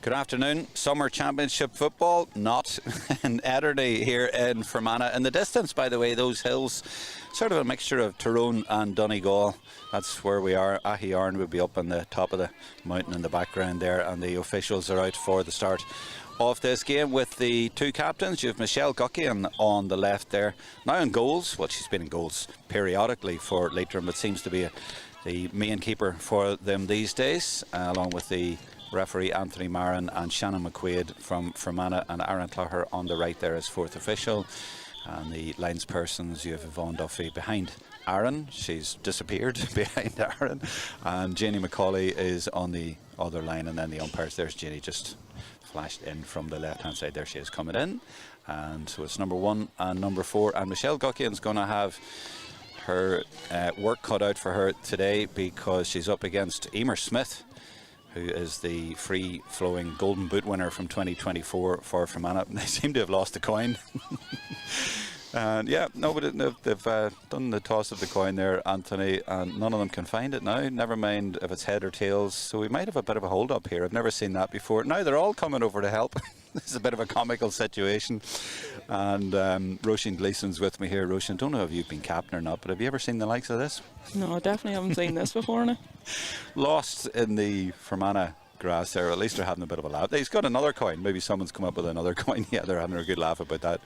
Good afternoon. Summer Championship football, not in Ederney here in Fermanagh. In the distance, by the way, those hills, sort of a mixture of Tyrone and Donegal. That's where we are. Ahirn will be up on the top of the mountain in the background there, and the officials are out for the start of this game with the two captains. You have Michelle Guckian on the left there. Now in goals, well, she's been in goals periodically for Leitrim, but seems to be the main keeper for them these days, along with the referee Anthony Marin and Shannon McQuaid from Fermanagh, and Aaron Clougher on the right there as fourth official. And the linespersons, you have Yvonne Duffy behind Aaron. She's disappeared behind Aaron. And Janie McCauley is on the other line, and then the umpires. There's Janie just flashed in from the left hand side. There she is coming in. And so it's number 1 and number 4. And Michelle Guckian's going to have her work cut out for her today, because she's up against Emer Smith, who is the free-flowing Golden Boot winner from 2024 for Fermanagh. They seem to have lost the coin. And yeah, no, but they've done the toss of the coin there, Anthony, and none of them can find it now. Never mind if it's head or tails. So we might have a bit of a hold-up here. I've never seen that before. Now they're all coming over to help. This is a bit of a comical situation. And Roisin Gleeson's with me here. Roisin, don't know if you've been captain or not, but have you ever seen the likes of this? No, I definitely haven't seen this before now. Lost in the Fermanagh grass there. At least they're having a bit of a laugh. He's got another coin. Maybe someone's come up with another coin. Yeah, they're having a good laugh about that.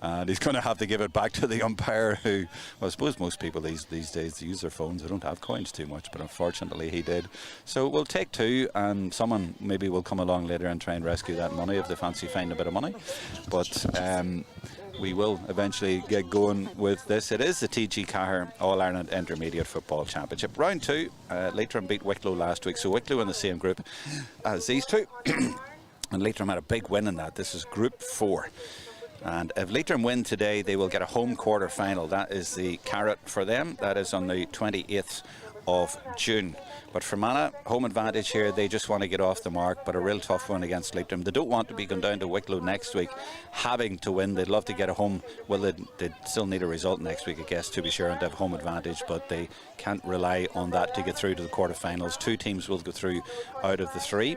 And he's going to have to give it back to the umpire, who, well, I suppose most people these days use their phones. They don't have coins too much, but unfortunately he did. So we'll take 2, and someone maybe will come along later and try and rescue that money if they fancy finding a bit of money. But we will eventually get going with this. It is the TG4 All-Ireland Intermediate Football Championship. Round 2, Leitrim beat Wicklow last week, so Wicklow in the same group as these two. And Leitrim had a big win in that. This is Group 4. And if Leitrim win today, they will get a home quarter final. That is the carrot for them. That is on the 28th of June. But Fermanagh, home advantage here. They just want to get off the mark, but a real tough one against Leitrim. They don't want to be going down to Wicklow next week having to win. They'd love to get a home. Well, they'd still need a result next week, I guess, to be sure, and to have home advantage, but they can't rely on that to get through to the quarterfinals. 2 teams will go through out of the 3.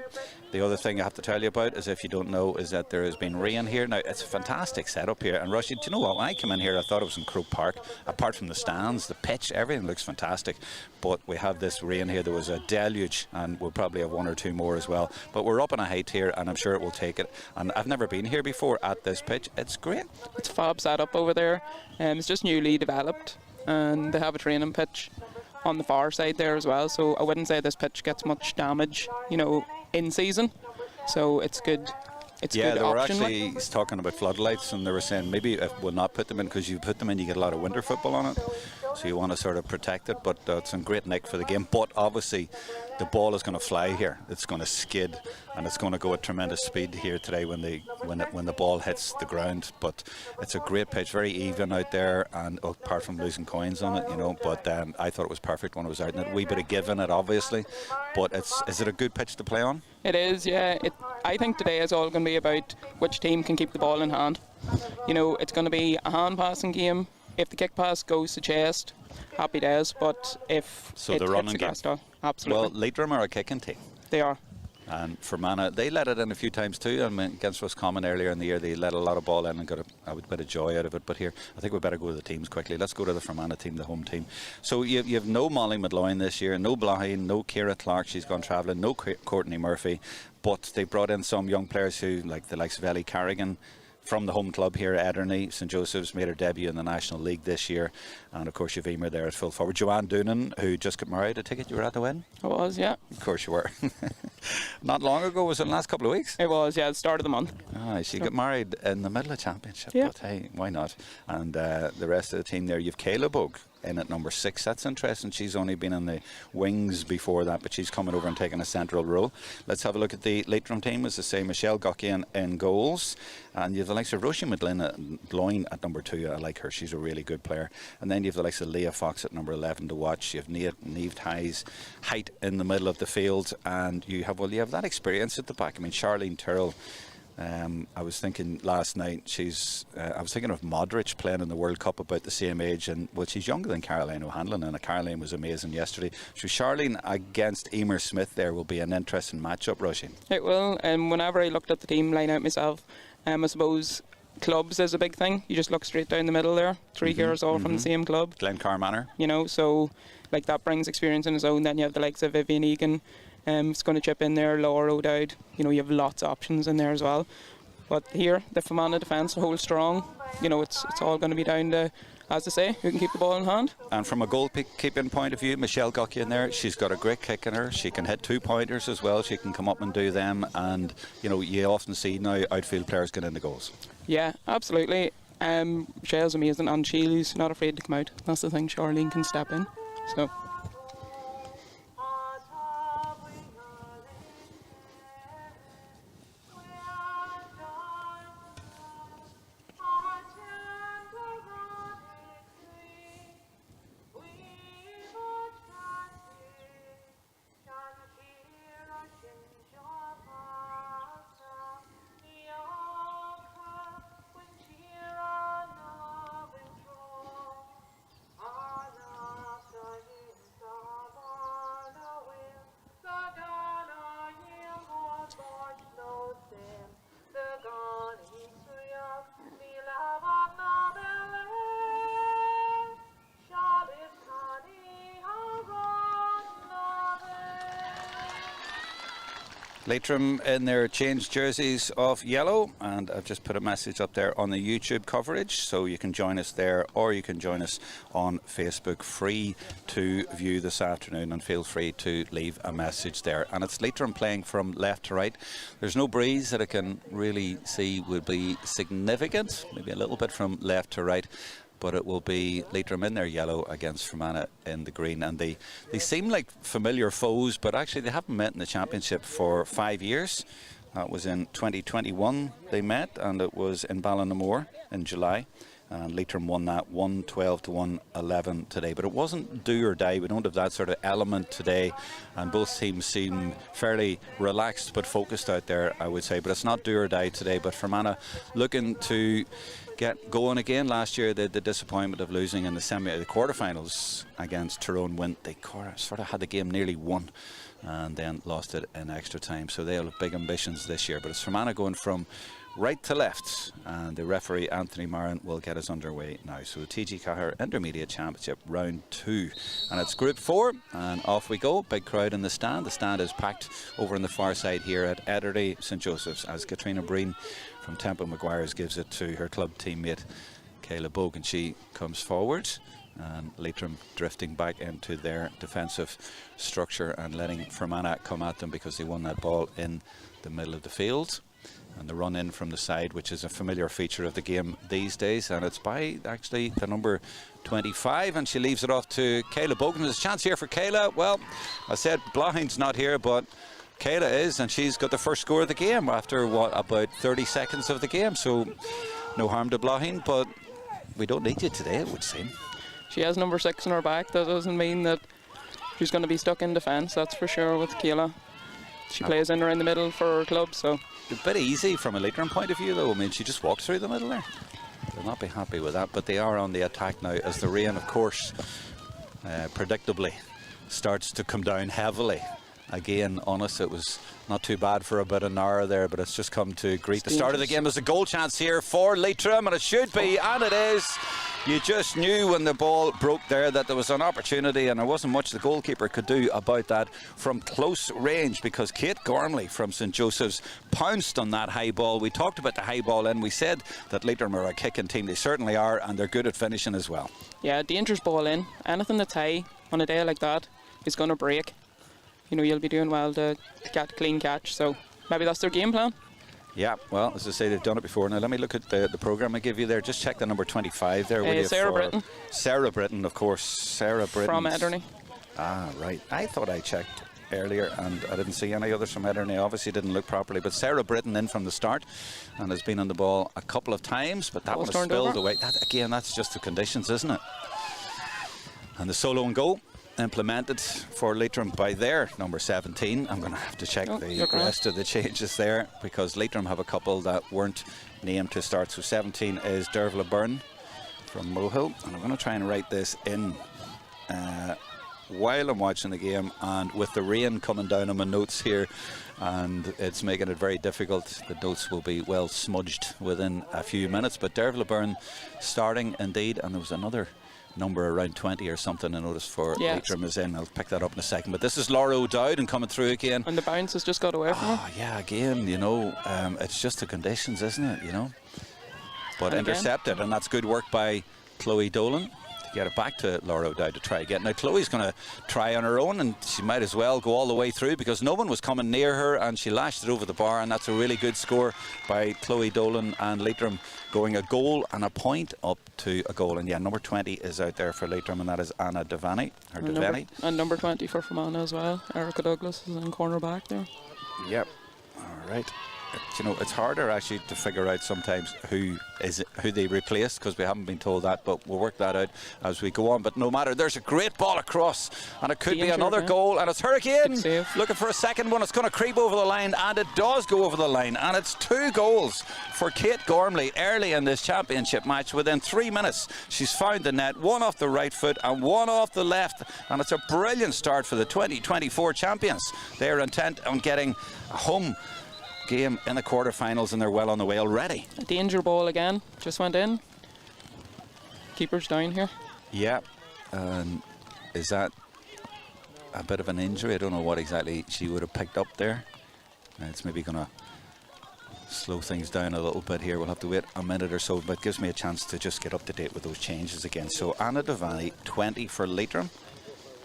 The other thing I have to tell you about, is if you don't know, is that there has been rain here. Now, it's a fantastic setup here. And Rushy, do you know what? When I came in here, I thought it was in Croke Park. Apart from the stands, the pitch, everything looks fantastic. But we have this rain here. There was a deluge, and we'll probably have 1 or 2 more as well. But we're up on a height here, and I'm sure it will take it. And I've never been here before at this pitch. It's great. It's fab setup over there. It's just newly developed, and they have a training pitch on the far side there as well. So I wouldn't say this pitch gets much damage, in season. So it's good. It's yeah, good. they were actually talking about floodlights, and they were saying maybe we'll not put them in, because you put them in, you get a lot of winter football on it, so you want to sort of protect it. But it's in great nick for the game. But obviously the ball is going to fly here. It's going to skid, and it's going to go at tremendous speed here today when the ball hits the ground. But it's a great pitch, very even out there, and apart from losing coins on it, but I thought it was perfect when it was out. And a wee bit of give in it, obviously, but is it a good pitch to play on? It is, yeah. I think today is all going to be about which team can keep the ball in hand. It's going to be a hand passing game. If the kick pass goes to chest, happy days. But if so, it the hits running the game. grass down, absolutely. Well, Leitrim are a kicking team. They are. And Fermanagh, they let it in a few times too. I mean, against Roscommon earlier in the year, they let a lot of ball in and got a bit of joy out of it. But here, I think we better go to the teams quickly. Let's go to the Fermanagh team, the home team. So you have no Molly Madloyne this year, no Blahy, no Ciara Clark, she's gone travelling, no Courtney Murphy. But they brought in some young players who, like the likes of Ellie Carrigan, from the home club here at Ederney. St Joseph's made her debut in the National League this year, and of course you've Emer there at full forward. Joanne Doonan, who just got married. A ticket, you were at the wedding? I was, yeah. Of course you were. Not long ago, was it the last couple of weeks? It was, yeah, the start of the month. She got married in the middle of championship, yeah. But hey, why not? And the rest of the team there, you've Kayla Bogue in at number 6. That's interesting. She's only been in the wings before that, but she's coming over and taking a central role. Let's have a look at the Leitrim team. As I say, Michelle Guckian in goals, and you have the likes of Roisin Madloyne at number 2. I like her. She's a really good player. And then you have the likes of Leah Fox at number 11 to watch. You have Niamh Tighe's height in the middle of the field, and you have that experience at the back. I mean, Charlene Tyrrell I was thinking last night, I was thinking of Modric playing in the World Cup about the same age, and well, she's younger than Caroline O'Hanlon, and Caroline was amazing yesterday. So Charlene against Emer Smith there will be an interesting matchup, Roisin. It will, and whenever I looked at the team line out myself, I suppose clubs is a big thing. You just look straight down the middle there, three girls all from the same club. Glencar Manor. You know, so like that brings experience in its own. Then you have the likes of Vivian Egan. It's going to chip in there, Laura O'Dowd. You know, you have lots of options in there as well. But here, the Fermanagh defence holds strong. You know, it's all going to be down to, as I say, who can keep the ball in hand. And from a goalkeeping point of view, Michelle got you in there. She's got a great kick in her. She can hit 2-pointers as well. She can come up and do them. And, you know, you often see now outfield players get in the goals. Yeah, absolutely. Michelle's amazing, and she's not afraid to come out. That's the thing, Charlene can step in. So. Leitrim in their changed jerseys of yellow, and I've just put a message up there on the YouTube coverage, so you can join us there or you can join us on Facebook, free to view this afternoon, and feel free to leave a message there. And it's Leitrim playing from left to right. There's no breeze that I can really see would be significant, maybe a little bit from left to right, but it will be Leitrim in their yellow against Fermanagh in the green. And they seem like familiar foes, but actually they haven't met in the championship for 5 years. That was in 2021 they met, and it was in Ballinamore in July. And Leitrim won that 1-12 to 1-11 today. But it wasn't do or die. We don't have that sort of element today. And both teams seem fairly relaxed but focused out there, I would say. But it's not do or die today. But Fermanagh looking to get going again. Last year, the disappointment of losing in the quarterfinals against Tyrone Wint. They sort of had the game nearly won and then lost it in extra time. So they'll have big ambitions this year. But it's Fermanagh going from right to left, and the referee Anthony Marin will get us underway now. So the TG4 Intermediate Championship round 2, and it's Group 4, and off we go. Big crowd in the stand. The stand is packed over on the far side here at Ederney St Joseph's, as Katrina Breen from Temple Maguire's gives it to her club teammate Kayla Bogue, and she comes forward, and Leitrim drifting back into their defensive structure and letting Fermanagh come at them because they won that ball in the middle of the field. And the run in from the side, which is a familiar feature of the game these days, and it's by actually the number 25, and she leaves it off to Kayla Bogan. There's a chance here for Kayla. Well, I said Blahin's not here, but Kayla is, and she's got the first score of the game after what, about 30 seconds of the game. So no harm to Blahin, but we don't need you today, it would seem. She has number 6 in her back. That doesn't mean that she's going to be stuck in defence, that's for sure, with Kayla. She plays in around the middle for her club, so a bit easy from a Leitrim point of view, though. I mean, she just walks through the middle there. They'll not be happy with that, but they are on the attack now as the rain, of course, predictably starts to come down heavily. Again, on us, it was not too bad for about an hour there, but it's just come to greet the start of the game. There's a goal chance here for Leitrim, and it should be, and it is. You just knew when the ball broke there that there was an opportunity, and there wasn't much the goalkeeper could do about that from close range, because Kate Gormley from St Joseph's pounced on that high ball. We talked about the high ball, and we said that Leitrim are a kicking team. They certainly are, and they're good at finishing as well. Yeah, dangerous ball in. Anything that's high on a day like that is going to break. You know, you'll be doing well to get a clean catch, so maybe that's their game plan. Yeah, well, as I say, they've done it before. Now, let me look at the programme I give you there. Just check the number 25 there. Will you? Sarah Britton. Sarah Britton, of course. Sarah Britton. From Ederney. Ah, right. I thought I checked earlier and I didn't see any others from Ederney. Obviously didn't look properly. But Sarah Britton in from the start and has been on the ball a couple of times. But that one has spilled away. That, again, that's just the conditions, isn't it? And the solo and goal. implemented for Leitrim by their number 17. I'm going to have to check the rest of the changes there, because Leitrim have a couple that weren't named to start. So 17 is Dervla Byrne from Mohill, and I'm going to try and write this in while I'm watching the game, and with the rain coming down on my notes here, and it's making it very difficult. The notes will be well smudged within a few minutes. But Dervla Byrne starting indeed, and there was another number around 20 or something I noticed for Leitrim is in. I'll pick that up in a second. But this is Laura O'Dowd and coming through again. And the bounce has just got away from her. Yeah, again, you know, it's just the conditions, isn't it, you know? But and intercepted, and that's good work by Chloe Dolan to get it back to Laura O'Dowd to try again. Now Chloe's going to try on her own, and she might as well go all the way through, because no one was coming near her, and she lashed it over the bar, and that's a really good score by Chloe Dolan, and Leitrim going a goal and a point up to a goal. And yeah, number 20 is out there for Leitrim, and that is Anna Devaney, or Devaney. And number 20 for Fermanagh as well. Erica Douglas is in corner back there. Yep. All right. You know, it's harder actually to figure out sometimes who they replaced, because we haven't been told that, but we'll work that out as we go on. But no matter, there's a great ball across, and it could be another goal, and it's her again looking for a second one. It's going to creep over the line, and it does go over the line, and it's 2 goals for Kate Gormley early in this championship match. Within 3 minutes she's found the net, one off the right foot and one off the left, and it's a brilliant start for the 2024 champions. They're intent on getting a home game in the quarterfinals, and they're well on the way already. A danger ball again, just went in. Keeper's down here. Yeah, is that a bit of an injury? I don't know what exactly she would have picked up there. It's maybe going to slow things down a little bit here. We'll have to wait a minute or so, but it gives me a chance to just get up to date with those changes again. So Anna Devaney, 20 for Leitrim,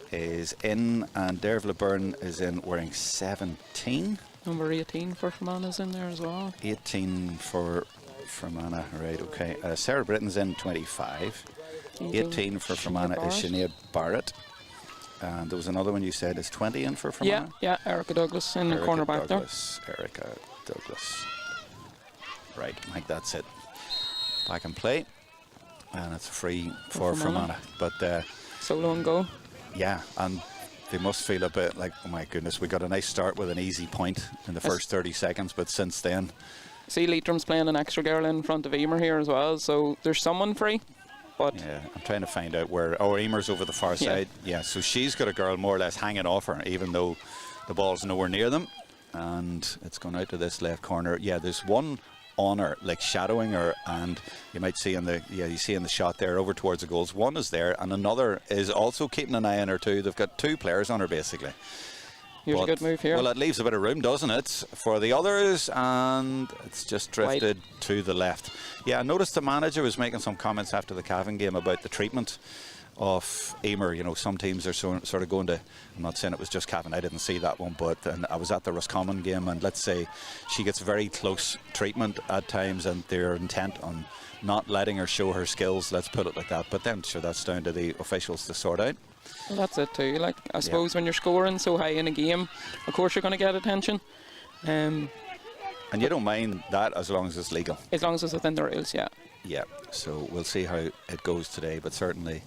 is in, and Dervla Byrne is in wearing 17. Number 18 for Fermanagh is in there as well. 18 for Fermanagh, right, okay. Sarah Britton's in 25. 18 for Fermanagh is Sinead Barrett. And there was another one you said is 20 in for Fermanagh? Yeah, Erica Douglas in the corner back there. Erica Douglas. Right, I think that's it. Back and play. And it's free for Fermanagh. But solo and goal. Yeah, and they must feel a bit like, oh my goodness, we got a nice start with an easy point in the first 30 seconds, but since then... See, Leitrim's playing an extra girl in front of Emer here as well, so there's someone free, but... Yeah, I'm trying to find out where... Oh, Emer's over the far side. Yeah, so she's got a girl more or less hanging off her, even though the ball's nowhere near them. And it's gone out to this left corner. Yeah, there's one on her, like shadowing her, and you might see in the you see in the shot there over towards the goals, one is there and another is also keeping an eye on her too. They've got 2 players on her basically. Here's a good move here. Well, it leaves a bit of room, doesn't it, for the others, and it's just drifted to the left. Yeah, I noticed the manager was making some comments after the Cavan game about the treatment of Emer. You know, some teams are sort of going to, I'm not saying it was just Cavan, I didn't see that one, but and I was at the Roscommon game, and let's say she gets very close treatment at times, and they're intent on not letting her show her skills, let's put it like that. But then sure, that's down to the officials to sort out. Well, that's it too. Like, I suppose when you're scoring so high in a game, of course you're going to get attention. And you don't mind that as long as it's legal. As long as it's within the rules, yeah. Yeah, so we'll see how it goes today, but certainly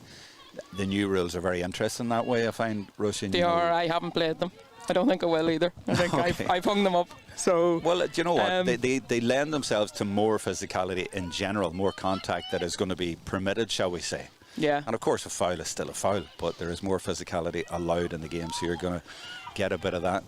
the new rules are very interesting that way, I find, Roisin. They are. I haven't played them. I don't think I will either. I think I've hung them up. So well, do you know what? They lend themselves to more physicality in general, more contact that is going to be permitted, shall we say. Yeah. And of course a foul is still a foul, but there is more physicality allowed in the game, so you're going to get a bit of that.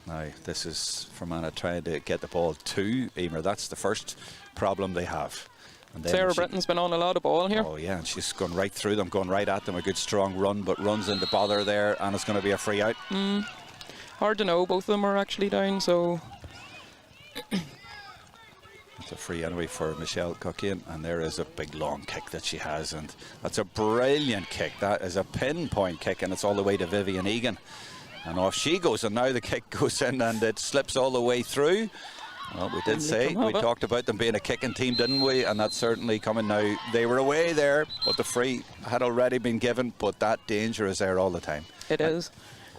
Now this is Fermanagh trying to get the ball to Emer. That's the first problem they have. And Sarah Britton's been on a lot of ball here. Oh yeah, and she's gone right through them, going right at them. A good strong run, but runs into bother there, and it's going to be a free out. Hard to know. Both of them are actually down, so... It's a free anyway for Michelle Cockaigne, and there is a big long kick that she has, and that's a brilliant kick. That is a pinpoint kick, and it's all the way to Vivian Egan. And off she goes, and now the kick goes in, and it slips all the way through. Well, we did say, we talked about them being a kicking team, didn't we? And that's certainly coming now. They were away there, but the free had already been given, but that danger is there all the time. It is.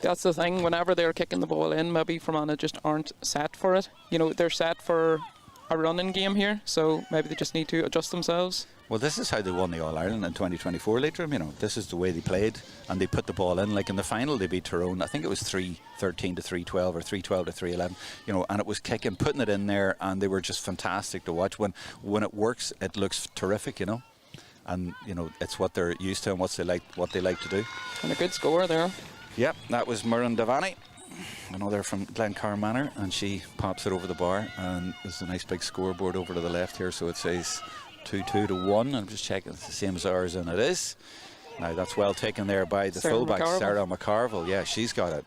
That's the thing. Whenever they're kicking the ball in, maybe Fermanagh just aren't set for it. You know, they're set for a running game here, so maybe they just need to adjust themselves. Well, this is how they won the All-Ireland in 2024, Leitrim. You know, this is the way they played, and they put the ball in. Like in the final, they beat Tyrone. I think it was 3-13 to 3-12 or 3-12 to 3-11. You know, and it was kicking, putting it in there, and they were just fantastic to watch. When it works, it looks terrific. You know, and you know it's what they're used to and what they like to do. And a good score there. Yep, that was Muireann Devaney. Another from Glencar Manor, and she pops it over the bar, and there's a nice big scoreboard over to the left here, so it says 2-2 to 1. I'm just checking it's the same as ours, and it is. Now that's well taken there by the fullback Sarah McCarville. Yeah, she's got it.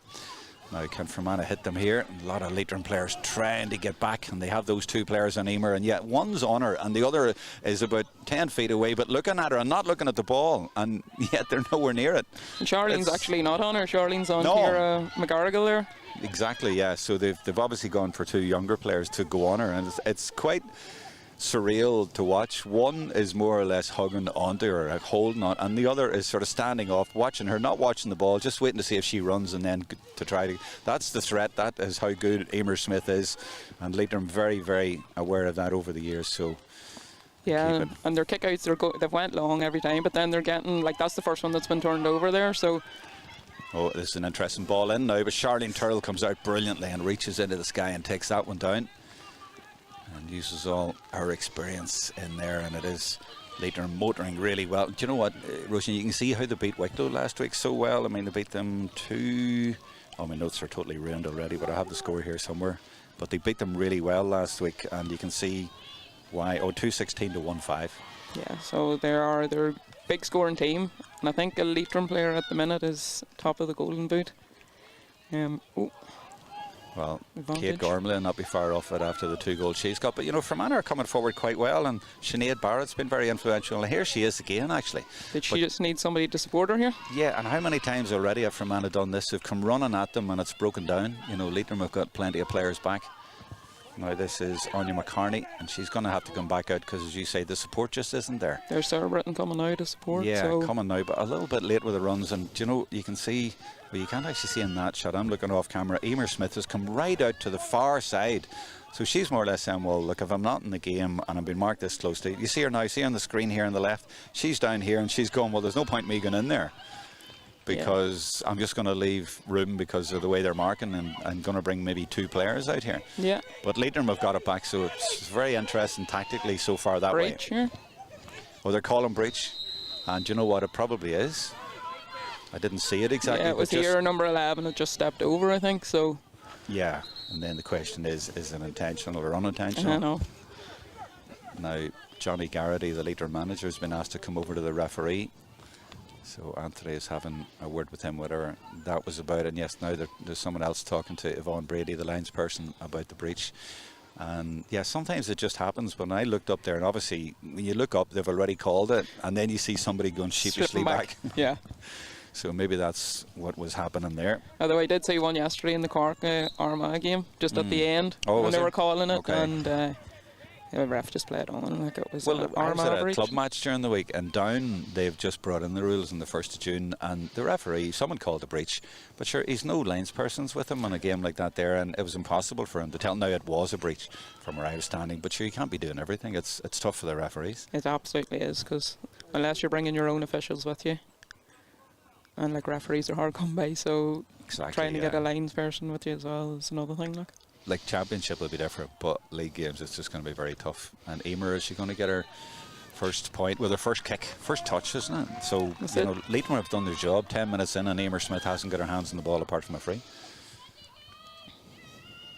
Now can Fermanagh hit them here? A lot of Leitrim players trying to get back, and they have those two players on Emer, and yet one's on her and the other is about 10 feet away, but looking at her and not looking at the ball, and yet they're nowhere near it. And Charlene's actually not on her. Charlene's on Ciara McGarrigle there. Exactly, yeah. So they've obviously gone for two younger players to go on her, and it's quite surreal to watch. One is more or less hugging onto her, like holding on, and the other is sort of standing off, watching her, not watching the ball, just waiting to see if she runs and then to try to. That's the threat. That is how good Emer Smith is, and Leitrim very, very aware of that over the years. So yeah, and their kickouts they've went long every time, but then they're getting like that's the first one that's been turned over there. So. Oh, this is an interesting ball in now, but Charlene Turrell comes out brilliantly and reaches into the sky and takes that one down. And uses all her experience in there, and it is Leitrim motoring really well. Do you know what, Roisin, you can see how they beat Wicklow last week so well. I mean, they beat them my notes are totally ruined already, but I have the score here somewhere. But they beat them really well last week, and you can see why. 2-16 to 1-5. Yeah, so they're a big scoring team, and I think a Leitrim player at the minute is top of the Golden Boot. Well, Kate Gormley will not be far off it after the 2 goals she's got. But, you know, Fermanagh are coming forward quite well, and Sinead Barrett's been very influential. And here she is again, actually. Did she just need somebody to support her here? Yeah, and how many times already have Fermanagh done this? They've come running at them, and it's broken down. You know, Leitrim have got plenty of players back. Now this is Anya McCartney, and she's going to have to come back out because, as you say, the support just isn't there. There's Sarah Britton coming now to support. Yeah, so coming now, but a little bit late with the runs. And, you know, you can see, well, you can't actually see in that shot. I'm looking off camera. Emer Smith has come right out to the far side. So she's more or less saying, well, look, if I'm not in the game and I'm being marked this closely, you see her now, see her on the screen here on the left, she's down here and she's going, well, there's no point in me going in there, because I'm just going to leave room because of the way they're marking, and I'm going to bring maybe 2 players out here. Yeah. But Leitrim have got it back, so it's very interesting tactically so far that way. Breach here. Oh, they're calling breach, and you know what, it probably is. I didn't see it exactly. Yeah, it was here, number 11, it just stepped over, I think, so. Yeah, and then the question is it intentional or unintentional? I know. Now, Johnny Garrity, the Leitrim manager, has been asked to come over to the referee. So Anthony is having a word with him, whatever that was about. And yes, now there's someone else talking to Yvonne Brady, the linesperson, about the breach. And yeah, sometimes it just happens. But when I looked up there, and obviously when you look up, they've already called it, and then you see somebody going sheepishly back. Yeah. So maybe that's what was happening there. Although I did see one yesterday in the Cork Armagh game, just at the end, when they were calling it, and the ref just played on like it was an Armagh I was at a breach. club match during the week, and down they've just brought in the rules on the 1st of June, and the referee, someone called a breach, but sure, he's no linespersons with him on a game like that there, and it was impossible for him to tell. Now it was a breach from where I was standing, but sure, you can't be doing everything. It's tough for the referees. It absolutely is, because unless you're bringing your own officials with you, and like referees are hard to come by, so trying to get a linesperson with you as well is another thing. Like championship will be different, but league games it's just going to be very tough. And Emer, is she going to get her first point with her first kick, first touch, isn't it? So Leitrim have done their job. 10 minutes in, and Emer Smith hasn't got her hands on the ball apart from a free.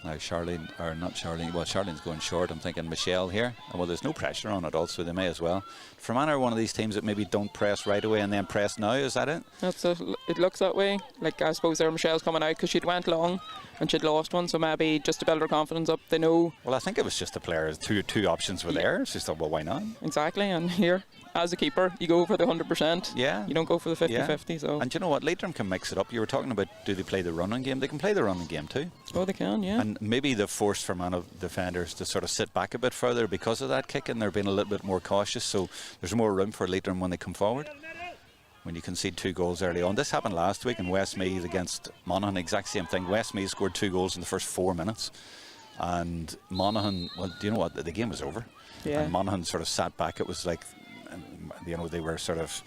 Now Charlene's going short. I'm thinking Michelle here. Well, there's no pressure on it also, they may as well. Fermanagh are one of these teams that maybe don't press right away and then press now, is that it? It looks that way. Like, I suppose there Michelle's coming out because she'd went long and she'd lost one, so maybe just to build her confidence up, they know. Well, I think it was just the players, two options were there. She thought, well, why not? Exactly, and here, as a keeper, you go for the 100%. Yeah. You don't go for the 50-50. So. And you know what? Leitrim can mix it up. You were talking about, do they play the running game? They can play the running game too. Oh, they can, yeah. And maybe they've forced Fermanagh defenders to sort of sit back a bit further because of that kick, and they're being a little bit more cautious. So there's more room for Leitrim when they come forward. When you concede 2 goals early on. This happened last week in Westmeath against Monaghan, exact same thing. Westmeath scored 2 goals in the first 4 minutes, and Monaghan, well, do you know what, the game was over, and Monaghan sort of sat back. It was like you know, they were sort of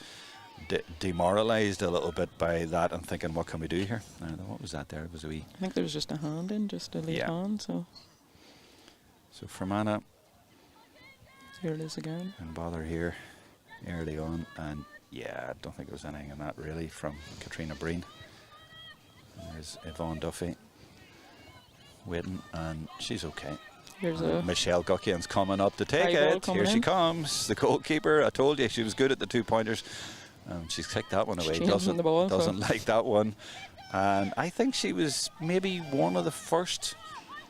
demoralised a little bit by that and thinking, what can we do here? What was that there? It was a wee... I think there was just a hand in, just a late hand. So Fermanagh. Here it is again. And bother here early on. And yeah, I don't think there was anything in that really from Katrina Breen. There's Yvonne Duffy waiting, and she's okay. Here's Michelle Guckian's coming up to take it. Here she comes, the goalkeeper. I told you she was good at the 2-pointers. She's kicked that one away. Doesn't like that one. And I think she was maybe one of the first,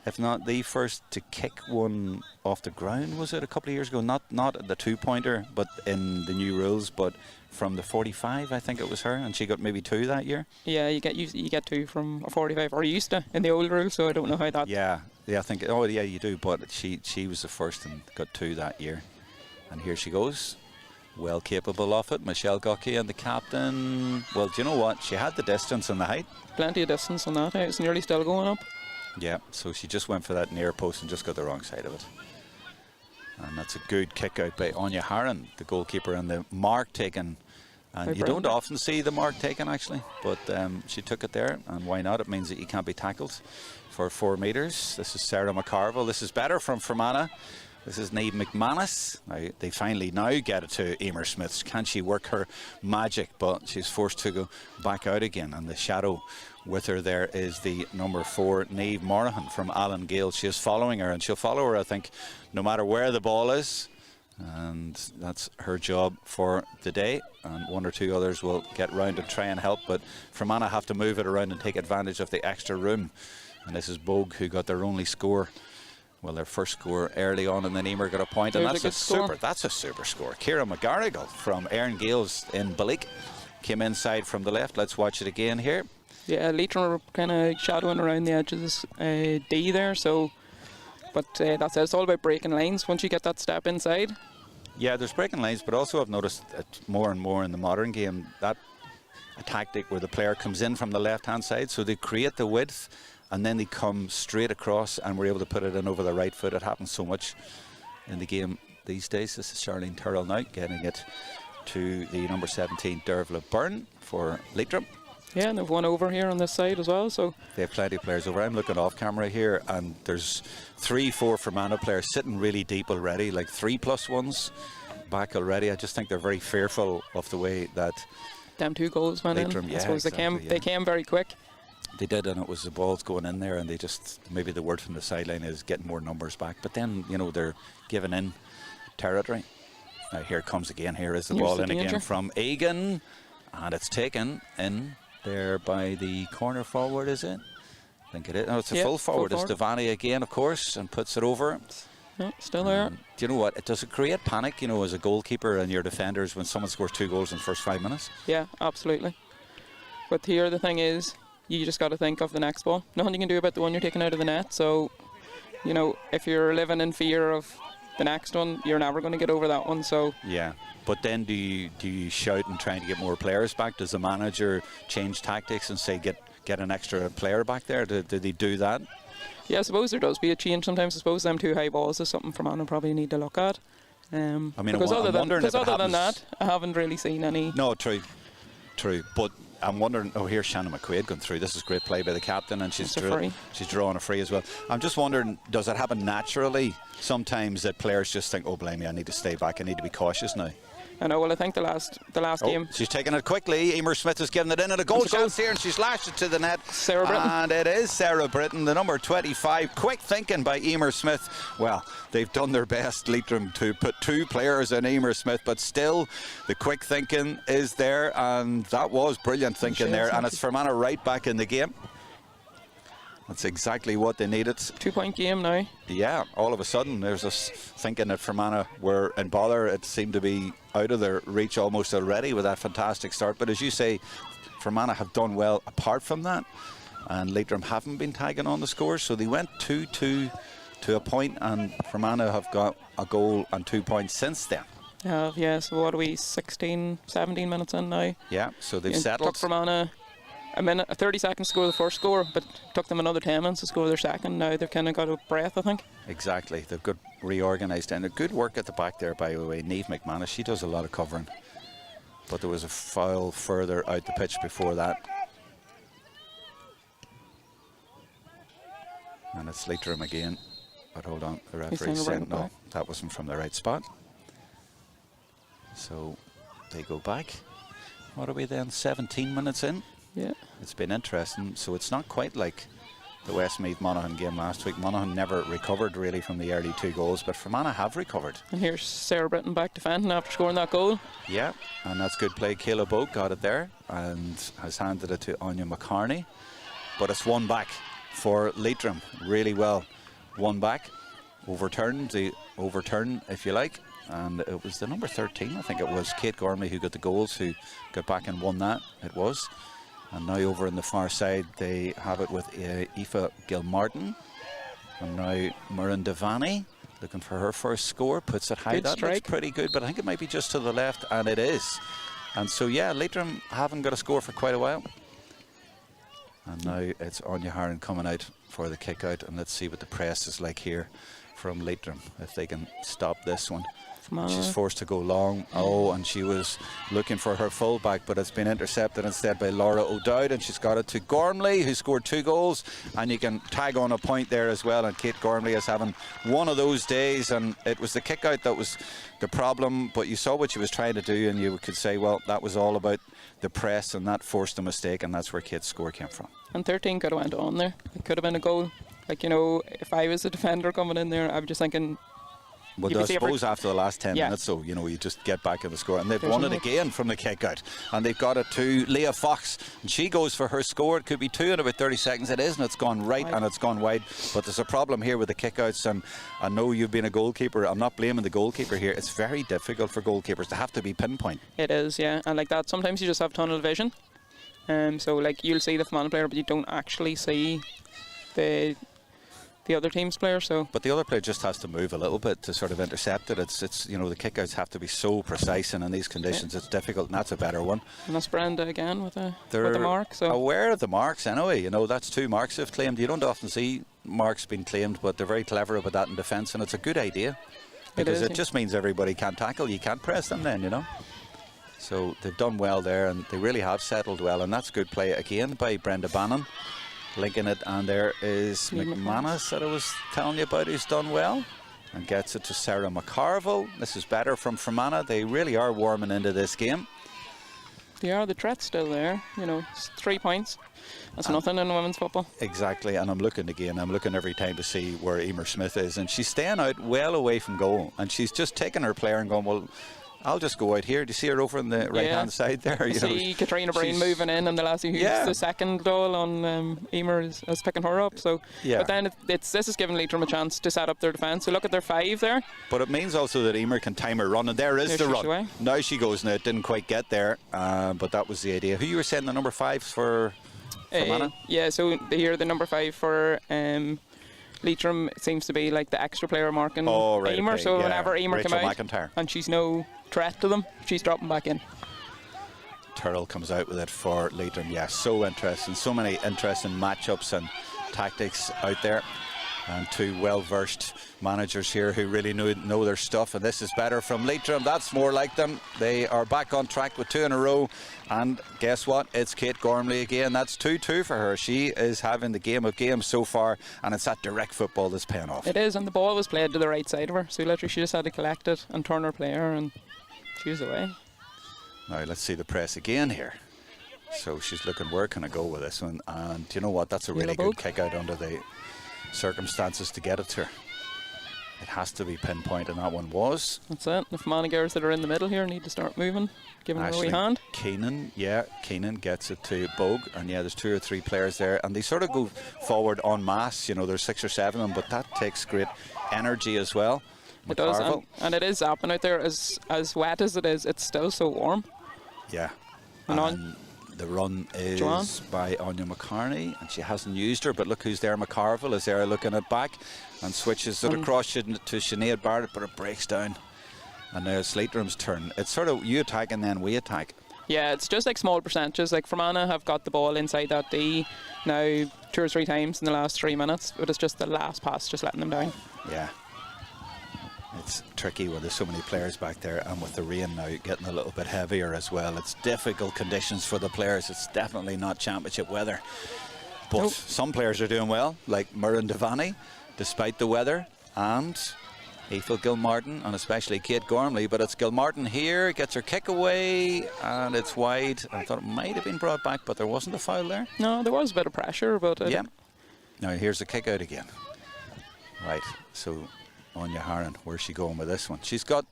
if not the first, to kick one off the ground. Was it a couple of years ago? Not at the 2-pointer, but in the new rules, but from the 45, I think it was her, and she got maybe 2 that year. Yeah, you get 2 from a 45, or you used to in the old rules. So I don't know how that. Yeah, I think. Oh, yeah, you do. But she was the first and got 2 that year. And here she goes. Well capable of it. Michelle Gucky and the captain. Well, do you know what? She had the distance and the height. Plenty of distance on that. It's nearly still going up. Yeah, so she just went for that near post and just got the wrong side of it. And that's a good kick out by Anya Harron, the goalkeeper, and the mark taken. And you don't often see the mark taken, actually, but she took it there, and why not? It means that you can't be tackled for 4 metres. This is Sarah McCarville. This is better from Fermanagh. This is Niamh McManus. Now, they finally now get it to Emer Smith. Can she work her magic? But she's forced to go back out again. And the shadow with her there is the number 4, Niamh Morahan from Alan Gale. She is following her, and she'll follow her, I think, no matter where the ball is. And that's her job for the day. And 1 or 2 others will get round and try and help. But Fermanagh have to move it around and take advantage of the extra room. And this is Bogue, who got their only score. Well, their first score early on, and then Emer got a point, and that's a super score. Ciara McGarrigle from Erin Gales in Balleek came inside from the left. Let's watch it again here. Yeah, Leitrim were kind of shadowing around the edges D there, so, but that's it. It's all about breaking lines once you get that step inside. Yeah, there's breaking lines, but also I've noticed that more and more in the modern game, that a tactic where the player comes in from the left-hand side, so they create the width, and then they come straight across and we're able to put it in over the right foot. It happens so much in the game these days. This is Charlene Turrell now getting it to the number 17, Dervla Byrne for Leitrim. Yeah, and they've won over here on this side as well. So they have plenty of players over. I'm looking off camera here, and there's 3-4 Fermanagh players sitting really deep already, like 3+1s back already. I just think they're very fearful of the way that them 2 goals went Leitrim, in. I suppose they came very quick. They did, and it was the balls going in there, and they just, maybe the word from the sideline is getting more numbers back, but then, you know, they're giving in territory. Now here it comes again. Here is the ball in again from Egan, and it's taken in there by the corner forward, is it? I think it is. No, it's a full forward. It's Devani again, of course, and puts it over. Yeah, still there. Do you know what? Does it create panic, you know, as a goalkeeper and your defenders when someone scores 2 goals in the first 5 minutes? Yeah, absolutely. But here the thing is, you just got to think of the next ball. Nothing you can do about the one you're taking out of the net. So, you know, if you're living in fear of the next one, you're never going to get over that one. So yeah, but then do you shout and try to get more players back? Does the manager change tactics and say get an extra player back there? Do they do that? Yeah, I suppose there does be a change sometimes. I suppose them 2 high balls is something Fermanagh probably need to look at. I mean, because other than that, I haven't really seen any. No, true, but I'm wondering. Oh, here's Shannon McQuaid going through. This is great play by the captain, and she's drawing a free as well. I'm just wondering, does it happen naturally sometimes that players just think, oh, blimey, I need to stay back, I need to be cautious now? I know. Well, I think the last game. She's taking it quickly. Emer Smith is giving it in, and a goal chance here, and she's lashed it to the net. Sarah Britton. And it is Sarah Britton, the number 25. Quick thinking by Emer Smith. Well, they've done their best, Leitrim, to put 2 players in Emer Smith, but still, the quick thinking is there, and that was brilliant thinking there, and it's Fermanagh right back in the game. That's exactly what they needed. 2-point game now. Yeah, all of a sudden there's us thinking that Fermanagh were in bother. It seemed to be out of their reach almost already with that fantastic start. But as you say, Fermanagh have done well apart from that, and Leitrim haven't been tagging on the scores, so they went 2-2 to a point, and Fermanagh have got a goal and 2 points since then. Yeah, so what are we, 16, 17 minutes in now? Yeah, so they've settled. Took Fermanagh a minute, 30 seconds to score the first score, but took them another 10 minutes to score their second. Now they've kind of got a breath, I think. Exactly. They've got reorganised, and a good work at the back there, by the way. Niamh McManus, she does a lot of covering. But there was a foul further out the pitch before that. And it's Leitrim again. But hold on, the referee said no, that wasn't from the right spot. So they go back. What are we then, 17 minutes in? Yeah. It's been interesting. So it's not quite like the Westmeath Monaghan game last week. Monaghan never recovered really from the early 2 goals, but Fermanagh have recovered. And here's Sarah Britton back defending after scoring that goal. Yeah, and that's good play. Kayla Boak got it there and has handed it to Anya McCarney. But it's one back for Leitrim. Really well won back. Overturned, if you like. And it was the number 13, I think it was, Kate Gormley, who got the goals, who got back and won that. It was. And now over on the far side, they have it with Aoife Gilmartin. And now Muireann Devaney, looking for her first score, puts it high. Good that strike. looks pretty good, but I think it might be just to the left, and it is. And so, yeah, Leitrim haven't got a score for quite a while. And now it's Anya Harron coming out for the kick out, and let's see what the press is like here from Leitrim, if they can stop this one. She's forced to go long. Oh, and she was looking for her fullback, but it's been intercepted instead by Laura O'Dowd, and she's got it to Gormley, who scored 2 goals. And you can tag on a point there as well. And Kate Gormley is having one of those days, and it was the kick out that was the problem. But you saw what she was trying to do, and you could say, well, that was all about the press, and that forced a mistake, and that's where Kate's score came from. And 13 could have went on there. It could have been a goal. Like, you know, if I was a defender coming in there, I was just thinking. Well, I suppose after the last 10 minutes, so, you know, you just get back in the score. And they've won it again from the kick out. And they've got it to Leah Fox. And she goes for her score. It could be 2 in about 30 seconds. It is, and it's gone right and it's gone wide. But there's a problem here with the kick outs. And I know you've been a goalkeeper. I'm not blaming the goalkeeper here. It's very difficult for goalkeepers to have to be pinpoint. It is, yeah. And like that, sometimes you just have tunnel vision. So, like, you'll see the Fermanagh player, but you don't actually see the other team's player. So, but the other player just has to move a little bit to sort of intercept it. It's you know, the kickouts have to be so precise, and in these conditions it's difficult, and that's a better one. And that's Brenda again with the mark. So aware of the marks anyway. You know, that's 2 marks they've claimed. You don't often see marks being claimed, but they're very clever about that in defence, and it's a good idea because it just means everybody can't tackle. You can't press them then, you know. So they've done well there, and they really have settled well, and that's good play again by Brenda Bannon. Linking it, and there is McManus that I was telling you about, who's done well, and gets it to Sarah McCarville. This is better from Fermanagh. They really are warming into this game. They are. The threat's still there. You know, it's 3 points. That's nothing in women's football. Exactly, and I'm looking every time to see where Emer Smith is, and she's staying out well away from goal, and she's just taking her player and going, well, I'll just go out here. Do you see her over on the right-hand side there? You see Katrina Breen moving in, and the lassie who's the second goal on Emer is picking her up. So, but then this is giving Leitrim a chance to set up their defence. So look at their 5 there. But it means also that Emer can time her run, and there is the run. Now she goes. Now it didn't quite get there, but that was the idea. Who you were saying the number 5 for Fermanagh? Yeah, so here the number 5 for Leitrim seems to be like the extra player marking Emer. Okay. So whenever Emer came out, McIntyre, and she's no threat to them, she's dropping back in. Turrell comes out with it for Leitrim. Yeah, so interesting. So many interesting matchups and tactics out there. And 2 well-versed managers here who really know their stuff. And this is better from Leitrim. That's more like them. They are back on track with 2 in a row. And guess what? It's Kate Gormley again. That's 2-2 for her. She is having the game of games so far. And it's that direct football that's paying off. It is. And the ball was played to the right side of her. So literally she just had to collect it and turn her player. And she was away. Now let's see the press again here. So she's looking, where can I go with this one? And you know what? That's a really good kick out under the circumstances to get it to her. It has to be pinpoint, and that one was. That's it. The Fermanagh girls that are in the middle here need to start moving, giving her a wee hand. Keenan gets it to Bogue, and there's 2 or 3 players there, and they sort of go forward en masse. You know, there's 6 or 7 of them, but that takes great energy as well. It does, and it is zapping out there. As wet as it is, it's still so warm. Yeah. And the run is Joanne by Anya McCarney, and she hasn't used her, but look who's there. McCarville is there looking at back and switches it across to Sinead Barrett, but it breaks down. And now it's Leitrim's turn. It's sort of you attack and then we attack. Yeah, it's just like small percentages. Like Fermanagh have got the ball inside that D now 2 or 3 times in the last 3 minutes, but it's just the last pass just letting them down. Yeah. It's tricky when there's so many players back there, and with the rain now getting a little bit heavier as well. It's difficult conditions for the players. It's definitely not championship weather. But some players are doing well, like Muireann Devaney, despite the weather, and Aoife Gilmartin, and especially Kate Gormley. But it's Gilmartin here, gets her kick away, and it's wide. I thought it might have been brought back, but there wasn't a foul there. No, there was a bit of pressure, but... Yeah. Now here's the kick out again. Right, so Anya Harron, where's she going with this one? She's got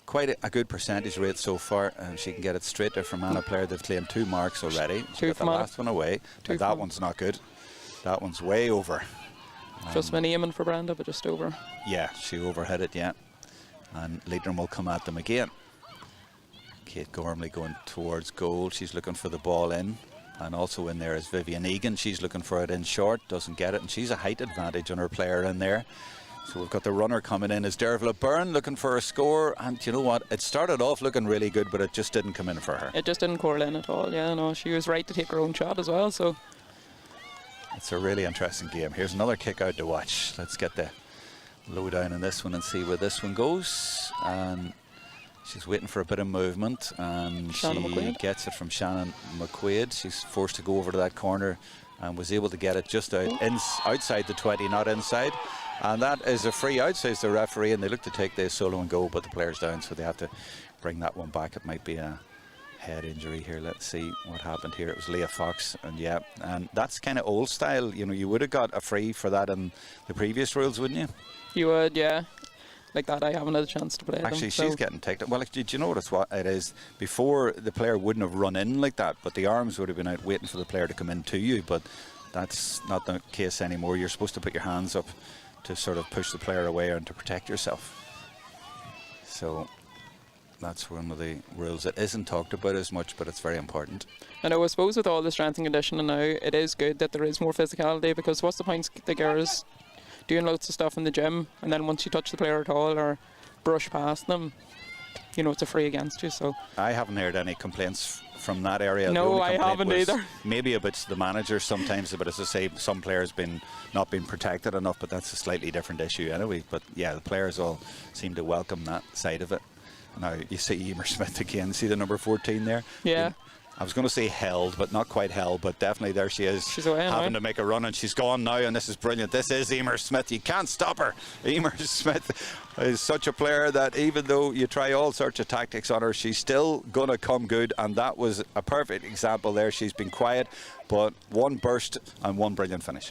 quite a good percentage rate so far, and she can get it straight to Fermanagh player. They've claimed 2 marks already. She got the last one away. Now that one's not good. That one's way over. Just been aiming for Brenda, but just over. Yeah, she overhit it, yeah. And Leitrim will come at them again. Kate Gormley going towards goal. She's looking for the ball in. And also in there is Vivian Egan. She's looking for it in short, doesn't get it, and she's a height advantage on her player in there. So we've got the runner coming in as Dervla Byrne looking for a score, and you know what, it started off looking really good, but it just didn't come in for her. It just didn't curl in at all. Yeah, no, she was right to take her own shot as well. So it's a really interesting game. Here's another kick out to watch. Let's get the lowdown on this one and see where this one goes. And she's waiting for a bit of movement, and she gets it from Shannon McQuaid. She's forced to go over to that corner and was able to get it just outside the 20, not inside. And that is a free out, says the referee, and they look to take the solo and go, but the player's down, so they have to bring that one back. It might be a head injury here. Let's see what happened here. It was Leah Fox, and yeah, and that's kind of old style. You know, you would have got a free for that in the previous rules, wouldn't you? You would, yeah. Like that, I haven't had a chance to play them. Actually, she's getting taken. Well, did you notice what it is? Before, the player wouldn't have run in like that, but the arms would have been out waiting for the player to come in to you, but that's not the case anymore. You're supposed to put your hands up to sort of push the player away and to protect yourself. So that's one of the rules that isn't talked about as much, but it's very important. And I suppose with all the strength and conditioning now, it is good that there is more physicality, because what's the point the girls doing loads of stuff in the gym, and then once you touch the player at all or brush past them, you know, it's a free against you. So I haven't heard any complaints from that area. No, I haven't either. Maybe a bit the manager sometimes, but as I say, some players not been protected enough, but that's a slightly different issue anyway. But yeah, the players all seem to welcome that side of it. Now you see Emer Smith again. See the number 14 there? Yeah. I was going to say held, but not quite held, but definitely there she is. She's away having to make a run, and she's gone now, and this is brilliant. This is Emer Smith. You can't stop her. Emer Smith is such a player that even though you try all sorts of tactics on her, she's still going to come good, and that was a perfect example there. She's been quiet, but one burst and one brilliant finish.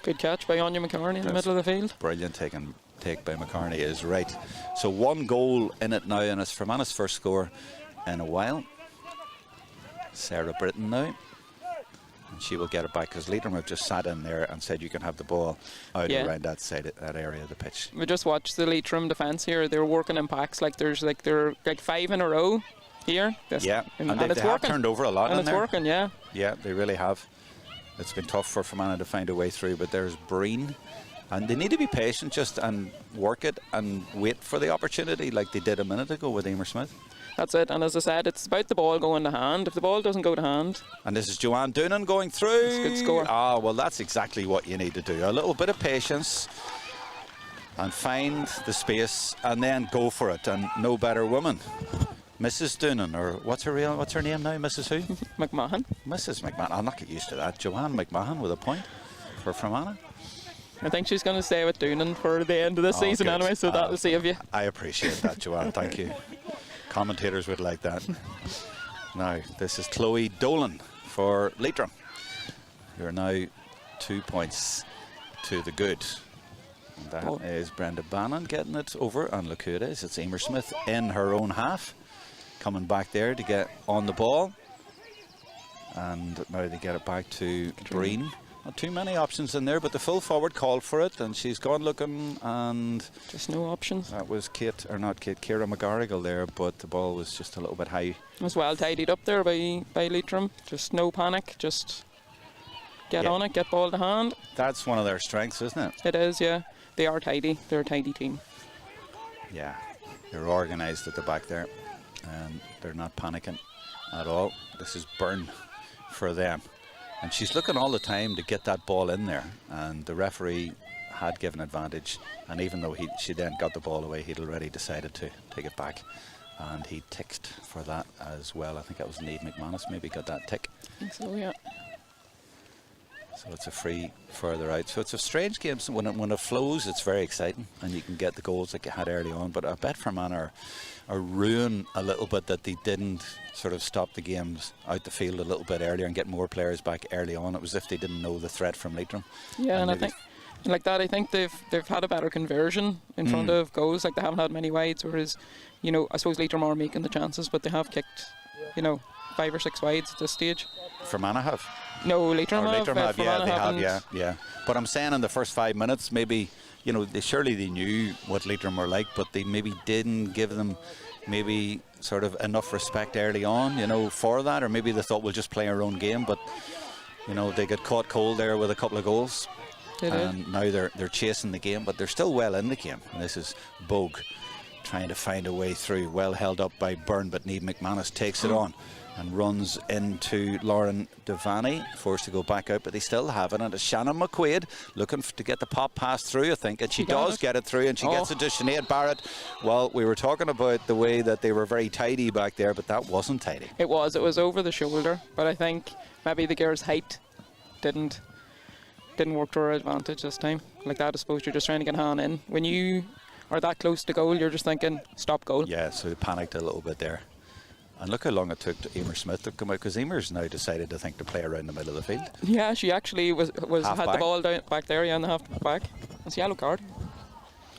Good catch by Anya McCarney in the middle of the field. Brilliant take by McCarney is right. So 1 goal in it now, and it's Fermanagh's first score in a while. Sarah Britton now, and she will get it back, because Leitrim have just sat in there and said you can have the ball out around that side, that area of the pitch. We just watched the Leitrim defence here. They're working in packs, they're 5 in a row here. Yeah, and they have turned over a lot and in there. And it's working, yeah. Yeah, they really have. It's been tough for Fermanagh to find a way through, but there's Breen, and they need to be patient just and work it and wait for the opportunity like they did a minute ago with Emer Smith. That's it, and as I said, it's about the ball going to hand. If the ball doesn't go to hand... And this is Joanne Doonan going through. It's a good score. Ah, well, that's exactly what you need to do. A little bit of patience and find the space and then go for it. And no better woman. Mrs. Doonan, or what's her name now? Mrs. who? McMahon. Mrs. McMahon. I'll not get used to that. Joanne McMahon with a point for Fermanagh. I think she's going to stay with Doonan for the end of the season good. Anyway, so that'll save you. I appreciate that, Joanne. Thank you. Commentators would like that. Now, this is Chloe Dolan for Leitrim. You're now 2 points to the good. And that is Brenda Bannon getting it over, and look who it is. It's Emer Smith in her own half, coming back there to get on the ball. And now they get it back to Breen. Not too many options in there, but the full forward called for it, and she's gone looking, and just no options. That was Ciara McGarrigle there, but the ball was just a little bit high. It was well tidied up there by Leitrim. Just no panic, just get on it, get ball to hand. That's one of their strengths, isn't it? It is, yeah. They are tidy. They're a tidy team. Yeah, they're organised at the back there. and they're not panicking at all. This is Byrne for them, and she's looking all the time to get that ball in there, and the referee had given advantage, and even though she then got the ball away, he'd already decided to take it back, and he ticked for that as well. I think that was Niamh McManus maybe got that tick. I think so, yeah. So it's a free further out. So it's a strange game. So when it flows, it's very exciting, and you can get the goals like you had early on. But I bet Fermanagh are ruined a little bit that they didn't sort of stop the games out the field a little bit earlier and get more players back early on. It was as if they didn't know the threat from Leitrim. Yeah, and I think like that, I think they've had a better conversion in front of goals. Like they haven't had many wides, whereas, you know, I suppose Leitrim are making the chances, but they have kicked, you know, 5 or 6 wides at this stage. Fermanagh have. No, Leitrim have. Yeah, they have, yeah. But I'm saying in the first 5 minutes, maybe, you know, surely they knew what Leitrim were like, but they maybe didn't give them maybe sort of enough respect early on, you know, for that, or maybe they thought we'll just play our own game, but, you know, they got caught cold there with a couple of goals. And now they're chasing the game, but they're still well in the game. And this is Bogue trying to find a way through, well held up by Byrne, but Niamh McManus takes it on and runs into Lauren Devaney, forced to go back out, but they still have it. And it's Shannon McQuaid looking to get the pop pass through, I think, and she does get it through, and she gets it to Sinead Barrett. Well, we were talking about the way that they were very tidy back there, but that wasn't tidy. It was over the shoulder, but I think maybe the girl's height didn't work to her advantage this time. Like that, I suppose you're just trying to get a hand in. When you are that close to goal, you're just thinking, stop goal. Yeah, so they panicked a little bit there. And look how long it took Emer Smith to come out, because Emer's now decided, I think, to play around the middle of the field. Yeah, she actually had the ball down back there, yeah, in the half back. It's a yellow card.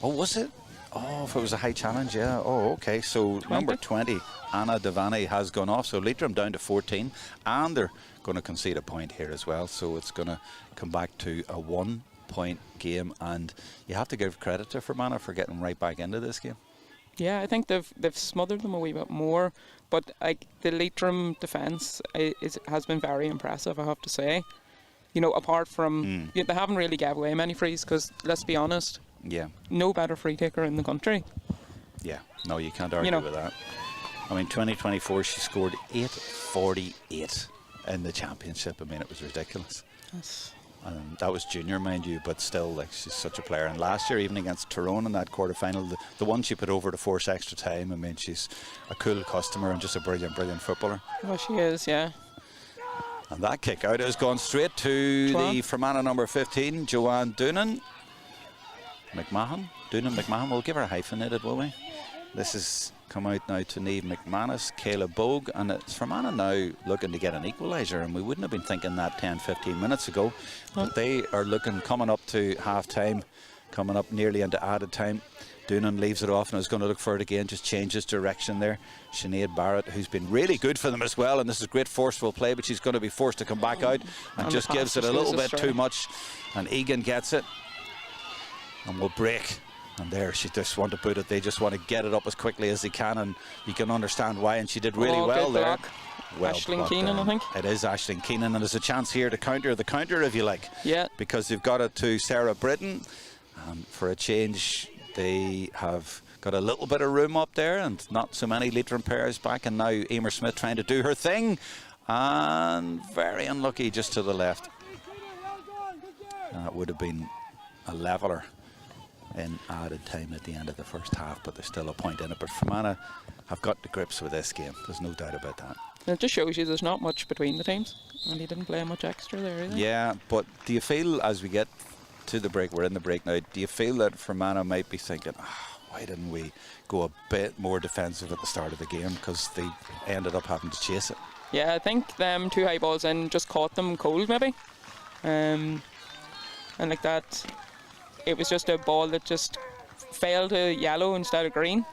Oh, was it? Oh, if it was a high challenge, yeah. Oh, okay. So number 20, Anna Devaney, has gone off. So Leitrim down to 14, and they're going to concede a point here as well. So it's going to come back to a 1-point game, and you have to give credit to Fermanagh for getting right back into this game. Yeah, I think they've smothered them a wee bit more, but like the Leitrim defence has been very impressive, I have to say. You know, apart from they haven't really gave away many frees, because let's be honest, no better free taker in the country. Yeah, no, you can't argue with that. I mean, 2024 she scored 848 in the championship. I mean, it was ridiculous. That was junior, mind you, but still, like, she's such a player. And last year, even against Tyrone in that quarter-final, the one she put over to force extra time, I mean, she's a cool customer and just a brilliant, brilliant footballer. Well, she is, yeah. And that kick out has gone straight to the Fermanagh number 15, Joanne Doonan McMahon. We'll give her a hyphenated, will we? This is come out now to Niamh McManus, Kayla Bogue, and it's Fermanagh now looking to get an equaliser, and we wouldn't have been thinking that 10-15 minutes ago, but they are looking, coming up to half time, coming up nearly into added time. Doonan leaves it off and is going to look for it again, just changes direction there. Sinead Barrett, who's been really good for them as well, and this is great forceful play, but she's going to be forced to come back out and just gives it a little bit too much, and Egan gets it and will break. And there, she just want to put it. They just want to get it up as quickly as they can, and you can understand why. And she did really well there. Well, Aisling Keenan, I think. It is Aisling Keenan, and there's a chance here to counter the counter, if you like. Yeah. Because they've got it to Sarah Britton. For a change, they have got a little bit of room up there, and not so many Leitrim players back. And now Emer Smith trying to do her thing, and very unlucky just to the left. That would have been a leveller in added time at the end of the first half, but there's still a point in it. But Fermanagh have got the grips with this game, there's no doubt about that. And it just shows you there's not much between the teams, and he didn't play much extra there either. Yeah, but do you feel, as we get to the break, we're in the break now, do you feel that Fermanagh might be thinking, why didn't we go a bit more defensive at the start of the game, because they ended up having to chase it? Yeah, I think them 2 high balls in just caught them cold maybe, and like that, it was just a ball that just fell to yellow instead of green.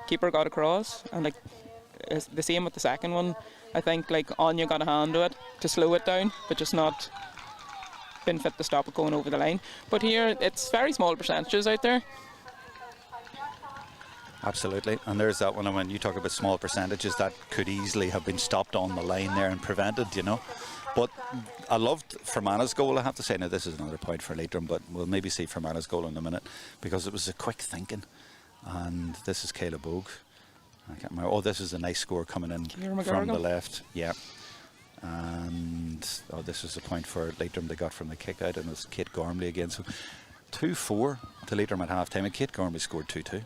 Keeper got across, and like the same with the second one. I think like Anya got a hand to it to slow it down, but just not been fit to stop it going over the line. But here it's very small percentages out there. Absolutely, and there's that one. When you talk about small percentages, that could easily have been stopped on the line there and prevented, you know. But I loved Fermanagh's goal, I have to say. Now, this is another point for Leitrim, but we'll maybe see Fermanagh's goal in a minute, because it was a quick thinking. And this is Kayla Bogue, I can't remember. Oh, this is a nice score coming in from the left. Yeah. And this was a point for Leitrim they got from the kick out, and it was Kate Gormley again. So 2-4 to Leitrim at half time, and Kate Gormley scored 2-2.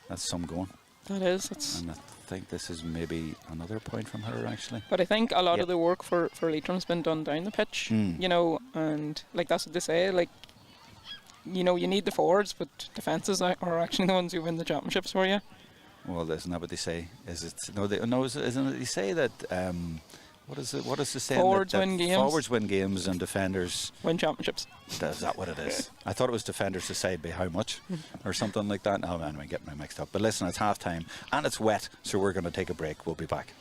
That's some going. That is. And I think this is maybe another point from her, actually. But I think a lot of the work for Leitrim's been done down the pitch, you know, and like that's what they say, like, you know, you need the forwards, but defences are actually the ones who win the championships for you. Well, isn't that what they say? Is it? No, isn't it? They say that. What is it? What is the saying? Forwards win games. Forwards win games and defenders win championships. Is that what it is? I thought it was defenders decide by how much, or something like that. No, man, I'm getting my mixed up. But listen, it's half time and it's wet, so we're going to take a break. We'll be back.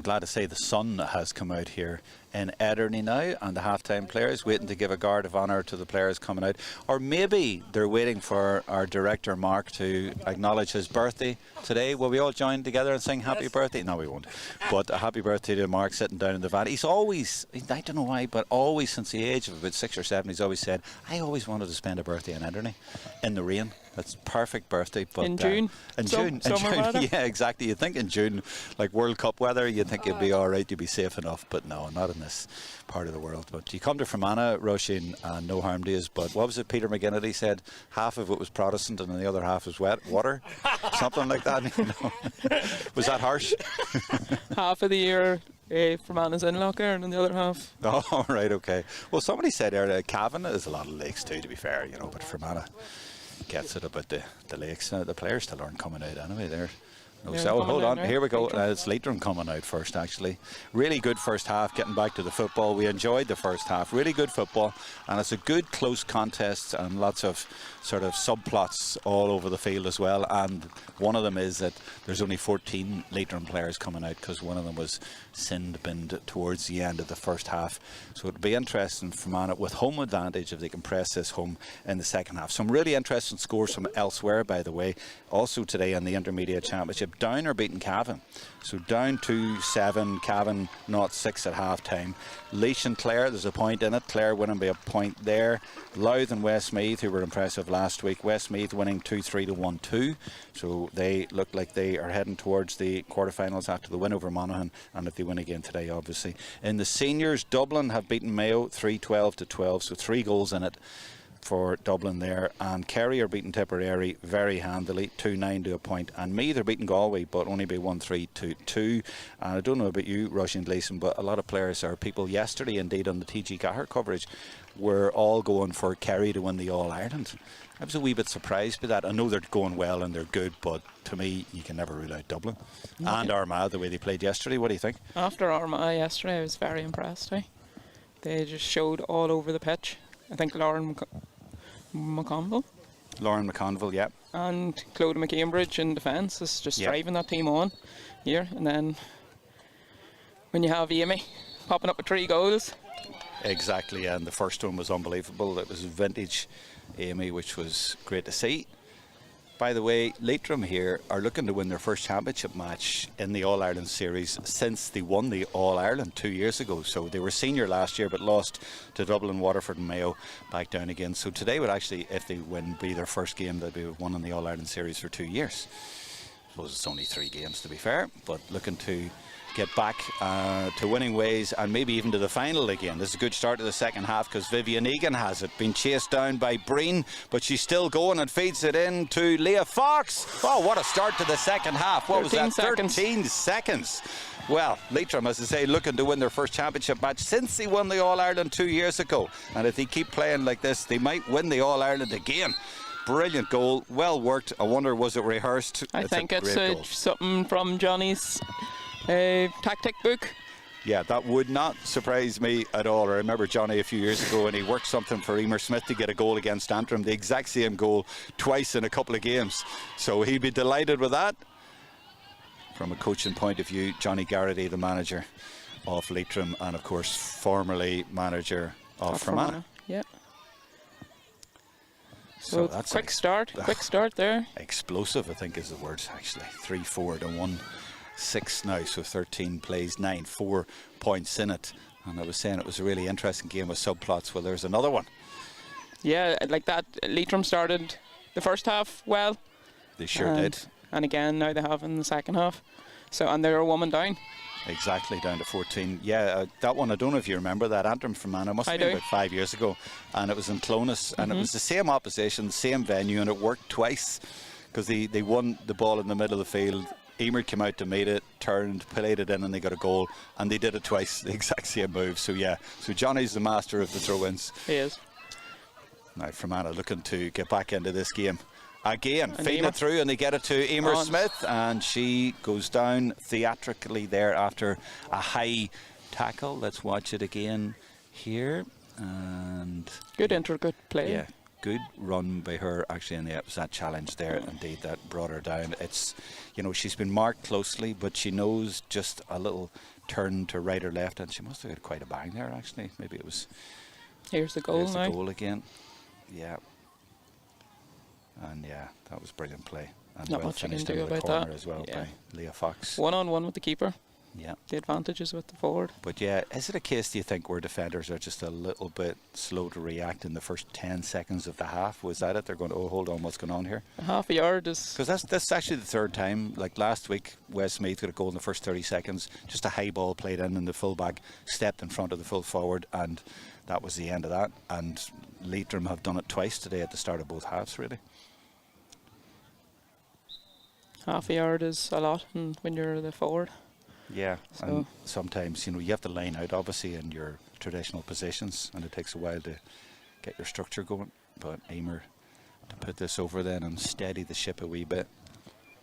glad to say the sun has come out here in Ederney now, and the half-time players waiting to give a guard of honour to the players coming out. Or maybe they're waiting for our director Mark to acknowledge his birthday today. Will we all join together and sing happy birthday? No, we won't. But a happy birthday to Mark sitting down in the van. He's always, I don't know why, but always since the age of about 6 or 7, he's always said, I always wanted to spend a birthday in Ederney in the rain. That's perfect birthday. But in June. In June. Yeah, exactly. You think in June, like World Cup weather, you think you'd be all right, you'd be safe enough. But no, not in this part of the world. But you come to Fermanagh, Roisin, and no harm to you. But what was it Peter McGinnity said? Half of it was Protestant and the other half was wet water. Something like that. Was that harsh? Half of the year Fermanagh's in Locker and the other half. Oh, right, okay. Well, somebody said earlier Cavan is a lot of lakes too, to be fair, but Fermanagh gets it about the lakes. The players still aren't coming out anyway there. No, so hold on, here we go. It's Leitrim coming out first, actually. Really good first half, getting back to the football. We enjoyed the first half, really good football, and it's a good close contest and lots of sort of subplots all over the field as well. And one of them is that there's only 14 Leitrim players coming out because one of them was sin-binned towards the end of the first half. So it'll be interesting for Fermanagh with home advantage if they can press this home in the second half. Some really interesting scores from elsewhere, by the way. Also today in the Intermediate Championship, Down are beating Cavan. So Down 2-7, Cavan 0-6 at half time. Laois and Clare, there's a point in it. Clare winning by a point there. Louth and Westmeath, who were impressive last week. Westmeath winning 2-3 to 1-2. So they look like they are heading towards the quarterfinals after the win over Monaghan, and if they win again today, obviously. In the seniors, Dublin have beaten Mayo 3-12 to 12, so 3 goals in it for Dublin there, and Kerry are beating Tipperary very handily 2-9 to a point, and Meath are beating Galway but only by 1-3 to 2. And I don't know about you, Roisin Gleeson, but a lot of players or people yesterday indeed on the TG4 coverage were all going for Kerry to win the All-Ireland. I was a wee bit surprised by that. I know they're going well and they're good, but to me you can never rule out Dublin and Armagh the way they played yesterday. What do you think? After Armagh yesterday, I was very impressed. They just showed all over the pitch. I think Lauren McConville yeah, and Clodagh McCambridge in defence is just driving that team on here. And then when you have Amy popping up with 3 goals. Exactly, and the first one was unbelievable. It was vintage Amy, which was great to see. By the way, Leitrim here are looking to win their first championship match in the All-Ireland series since they won the All-Ireland 2 years ago. So they were senior last year but lost to Dublin, Waterford and Mayo, back down again. So today would actually, if they win, be their first game they'll be won in the All-Ireland series for 2 years. I suppose it's only 3 games to be fair, but looking to get back to winning ways and maybe even to the final again. This is a good start to the second half because Vivian Egan has it. Been chased down by Breen, but she's still going and feeds it in to Leah Fox. Oh, what a start to the second half. What was that? 13 seconds. Well, Leitrim, as I say, looking to win their first championship match since they won the All-Ireland 2 years ago. And if they keep playing like this, they might win the All-Ireland again. Brilliant goal, well worked. I wonder, was it rehearsed? I think it's something from Johnny's tactic book. Yeah, that would not surprise me at all. I remember Johnny a few years ago and he worked something for Emer Smith to get a goal against Antrim, the exact same goal twice in a couple of games. So he'd be delighted with that. From a coaching point of view, Johnny Garrity, the manager of Leitrim and of course formerly manager of Fermanagh. Yeah. So that's quick start there. Explosive, I think is the word actually. 3-4 to 1-6 now, so 13 plays, 4 points in it. And I was saying it was a really interesting game with subplots. Well, there's another one. Yeah, like that. Leitrim started the first half well. They sure did. And again, now they have in the second half. So, and they're a woman down. Exactly, down to 14. Yeah, that one, I don't know if you remember that. Antrim Fermanagh must have been about 5 years ago. And it was in Clonus. And it was the same opposition, same venue, and it worked twice. Because they won the ball in the middle of the field. Emer came out to meet it, turned, played it in, and they got a goal. And they did it twice, the exact same move. So yeah, so Johnny's the master of the throw-ins. He is. Now Fermanagh looking to get back into this game. Again, feeding it through, and they get it to Emer Smith, and she goes down theatrically there after a high tackle. Let's watch it again here. And good good play. Yeah, good run by her actually, and it was that challenge there indeed that brought her down. It's, she's been marked closely, but she knows just a little turn to right or left, and she must have had quite a bang there actually. Maybe it was. Here's the goal Here's now. the goal again. Yeah. And yeah, that was brilliant play. And Not well much you can finished do into the about corner that. as well Yeah. by Leah Fox. 1-on-1 with the keeper. Yeah. The advantage is with the forward. But yeah, is it a case, do you think, where defenders are just a little bit slow to react in the first 10 seconds of the half? Was that it? They're going, oh, hold on, what's going on here? A half a yard is... Because that's actually the third time. Like last week, Westmeath got a goal in the first 30 seconds. Just a high ball played in, and the fullback stepped in front of the full forward, and that was the end of that. And Leitrim have done it twice today at the start of both halves, really. Half a yard is a lot when you're the forward. Yeah, So- and sometimes, you have to line out, obviously, in your traditional positions, and it takes a while to get your structure going. But Emer to put this over then and steady the ship a wee bit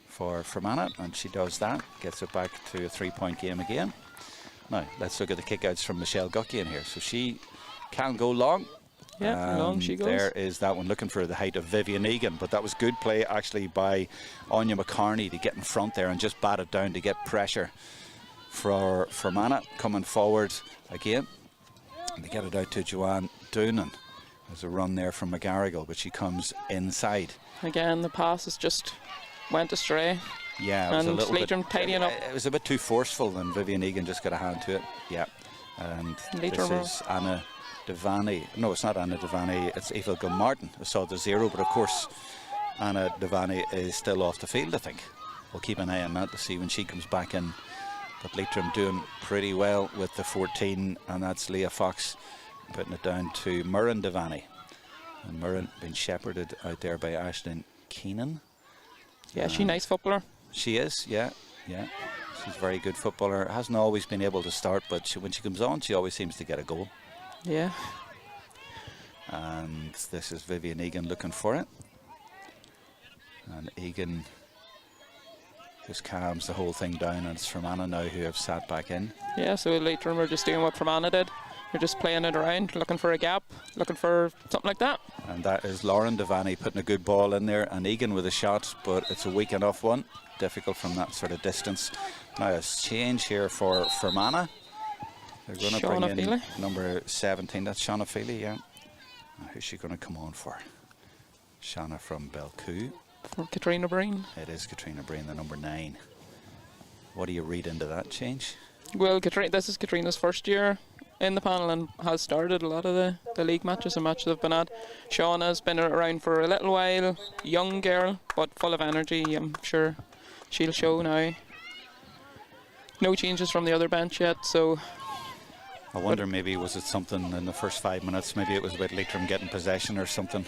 for Fermanagh, and she does that, gets it back to a 3-point game again. Now, let's look at the kickouts from Michelle Gucky in here. So she can go long. Yeah, long she goes. There is that one, looking for the height of Vivian Egan, but that was good play actually by Anya McCarney to get in front there and just bat it down to get pressure for Fermanagh coming forward again. And they get it out to Joanne Doonan. There's a run there from McGarrigle, but she comes inside. Again, the passes just went astray. Yeah, it was a And little Leitrim bit, tidying up. It was a bit too forceful, and Vivian Egan just got a hand to it. Yeah, and Leitrim this is Anna Devaney. No, it's not Anna Devaney, it's Eva Gilmartin. I saw the 0, but of course Anna Devaney is still off the field, I think. We'll keep an eye on that to see when she comes back in. But Leitrim doing pretty well with the 14, and that's Leah Fox putting it down to Murren Devaney. And Murren being shepherded out there by Aisling Keenan. Yeah, she's a nice footballer. She is, yeah. She's a very good footballer. Hasn't always been able to start, but when she comes on, she always seems to get a goal. Yeah. And this is Vivian Egan looking for it. And Egan just calms the whole thing down, and it's Fermanagh now who have sat back in. Yeah, so Leitrim are just doing what Fermanagh did. They're just playing it around, looking for a gap, looking for something like that. And that is Lauren Devaney putting a good ball in there, and Egan with a shot, but it's a weak enough one. Difficult from that sort of distance. Now a change here for Fermanagh. They're going to bring in Feely. number 17. That's Shauna Feely, yeah. Now, who's she going to come on for? Shauna from Belcoo. For Katrina Breen. It is Katrina Breen, the number 9. What do you read into that change? Well, this is Katrina's first year in the panel and has started a lot of the league matches and matches they've been at. Shauna's been around for a little while, young girl, but full of energy. I'm sure she'll show now. No changes from the other bench yet, so... I wonder, maybe was it something in the first 5 minutes? Maybe it was about Leitrim getting possession or something.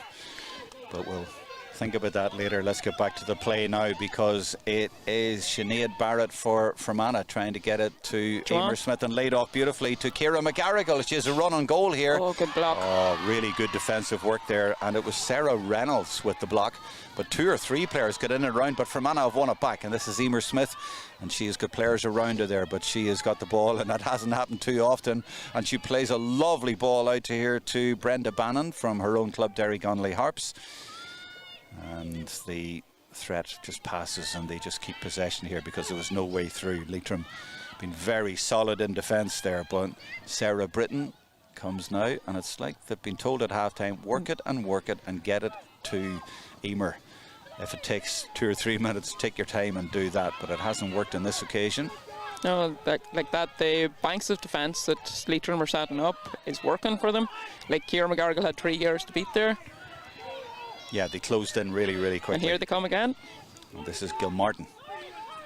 But we'll think about that later. Let's get back to the play now, because it is Sinead Barrett for Fermanagh trying to get it to Emer Smith, and laid off beautifully to Ciara McGarrigle. She has a run on goal here. Oh, good block. Oh, really good defensive work there. And it was Sarah Reynolds with the block. But 2 or 3 players got in and around, but Fermanagh have won it back. And this is Emer Smith. And she has got players around her there, but she has got the ball, and that hasn't happened too often. And she plays a lovely ball out to here to Brenda Bannon from her own club, Derry Gonley Harps. And the threat just passes, and they just keep possession here because there was no way through. Leitrim been very solid in defence there, but Sarah Britton comes now, and it's like they've been told at half-time, work it and get it to Emer. If it takes 2 or 3 minutes, take your time and do that, but it hasn't worked on this occasion. No, like that, the banks of defence that Leitrim are setting up is working for them. Like Ciara McGarrigle had 3 years to beat there. Yeah, they closed in really, really quickly. And here they come again. And this is Gilmartin,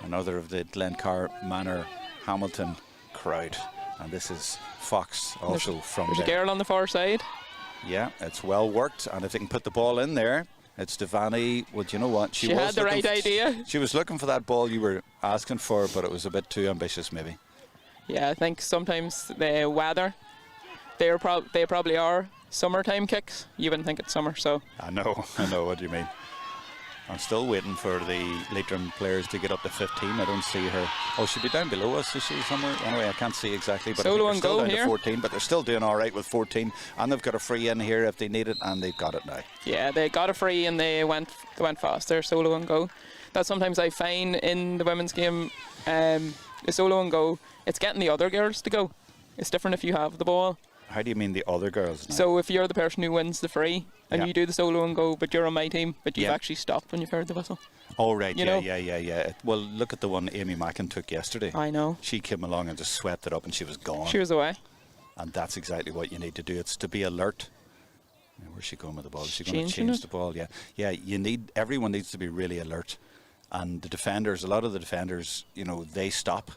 another of the Glencar Manor Hamilton crowd. And this is Fox also from There's there. a girl on the far side. Yeah, it's well worked, and if they can put the ball in there, it's Devaney. Well, do you know what? She had the right idea. She was looking for that ball you were asking for, but it was a bit too ambitious, maybe. Yeah, I think sometimes the weather, they probably are summertime kicks. You wouldn't think it's summer, so. I know what you mean. I'm still waiting for the Leitrim players to get up to 15. I don't see her. Oh, she'll be down below us, is she somewhere? Anyway, I can't see exactly, but Solo I and think they're still goal down here. to 14, but they're still doing all right with 14, and they've got a free in here if they need it, and they've got it now. Yeah, they got a free and they went fast there, solo and go. That sometimes I find in the women's game, the solo and go, it's getting the other girls to go. It's different if you have the ball. How do you mean the other girls now? So if you're the person who wins the free and Yeah. you do the solo and go, but you're on my team, but you've Yeah. actually stopped when you've heard the whistle. Oh, right, You yeah, know? yeah. Well, look at the one Amy Mackin took yesterday. I know. She came along and just swept it up and she was gone. She was away. And that's exactly what you need to do. It's to be alert. Where's she going with the ball? Is she going to Changing change it? the ball? Yeah. Yeah, everyone needs to be really alert. And the defenders, a lot of the defenders, they stop.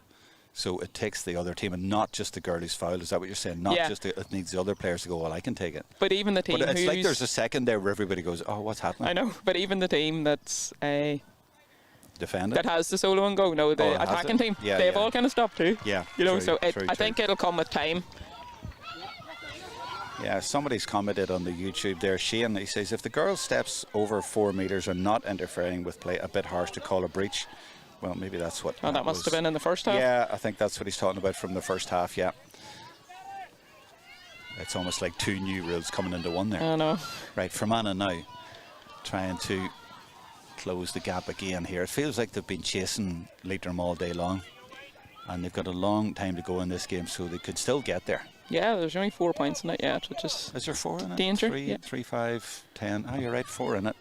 So it takes the other team, and not just the girl who's fouled. Is that what you're saying? Not Yeah. just it needs the other players to go, well, I can take it. But even the team But it's like who's- there's a second there where everybody goes, oh, what's happening? I know, but even the team that's Defending? that has the solo and go, no, the Oh, it has attacking it? team, Yeah, they've yeah. all kind of stopped too. Yeah, So true, I think it'll come with time. Yeah, somebody's commented on the YouTube there. Shane, he says, if the girl steps over 4 metres and not interfering with play, a bit harsh to call a breach. Well, maybe that's what. Oh, that must have been in the first half. Yeah, I think that's what he's talking about from the first half, yeah. It's almost like two new rules coming into one there. I know. Right, Fermanagh now trying to close the gap again here. It feels like they've been chasing Leitrim all day long, and they've got a long time to go in this game, so they could still get there. Yeah, there's only 4 points in it yet, which is Is there 4 in it? danger. 3, Yeah. 3, 5, 10. Oh, you're right, 4 in it.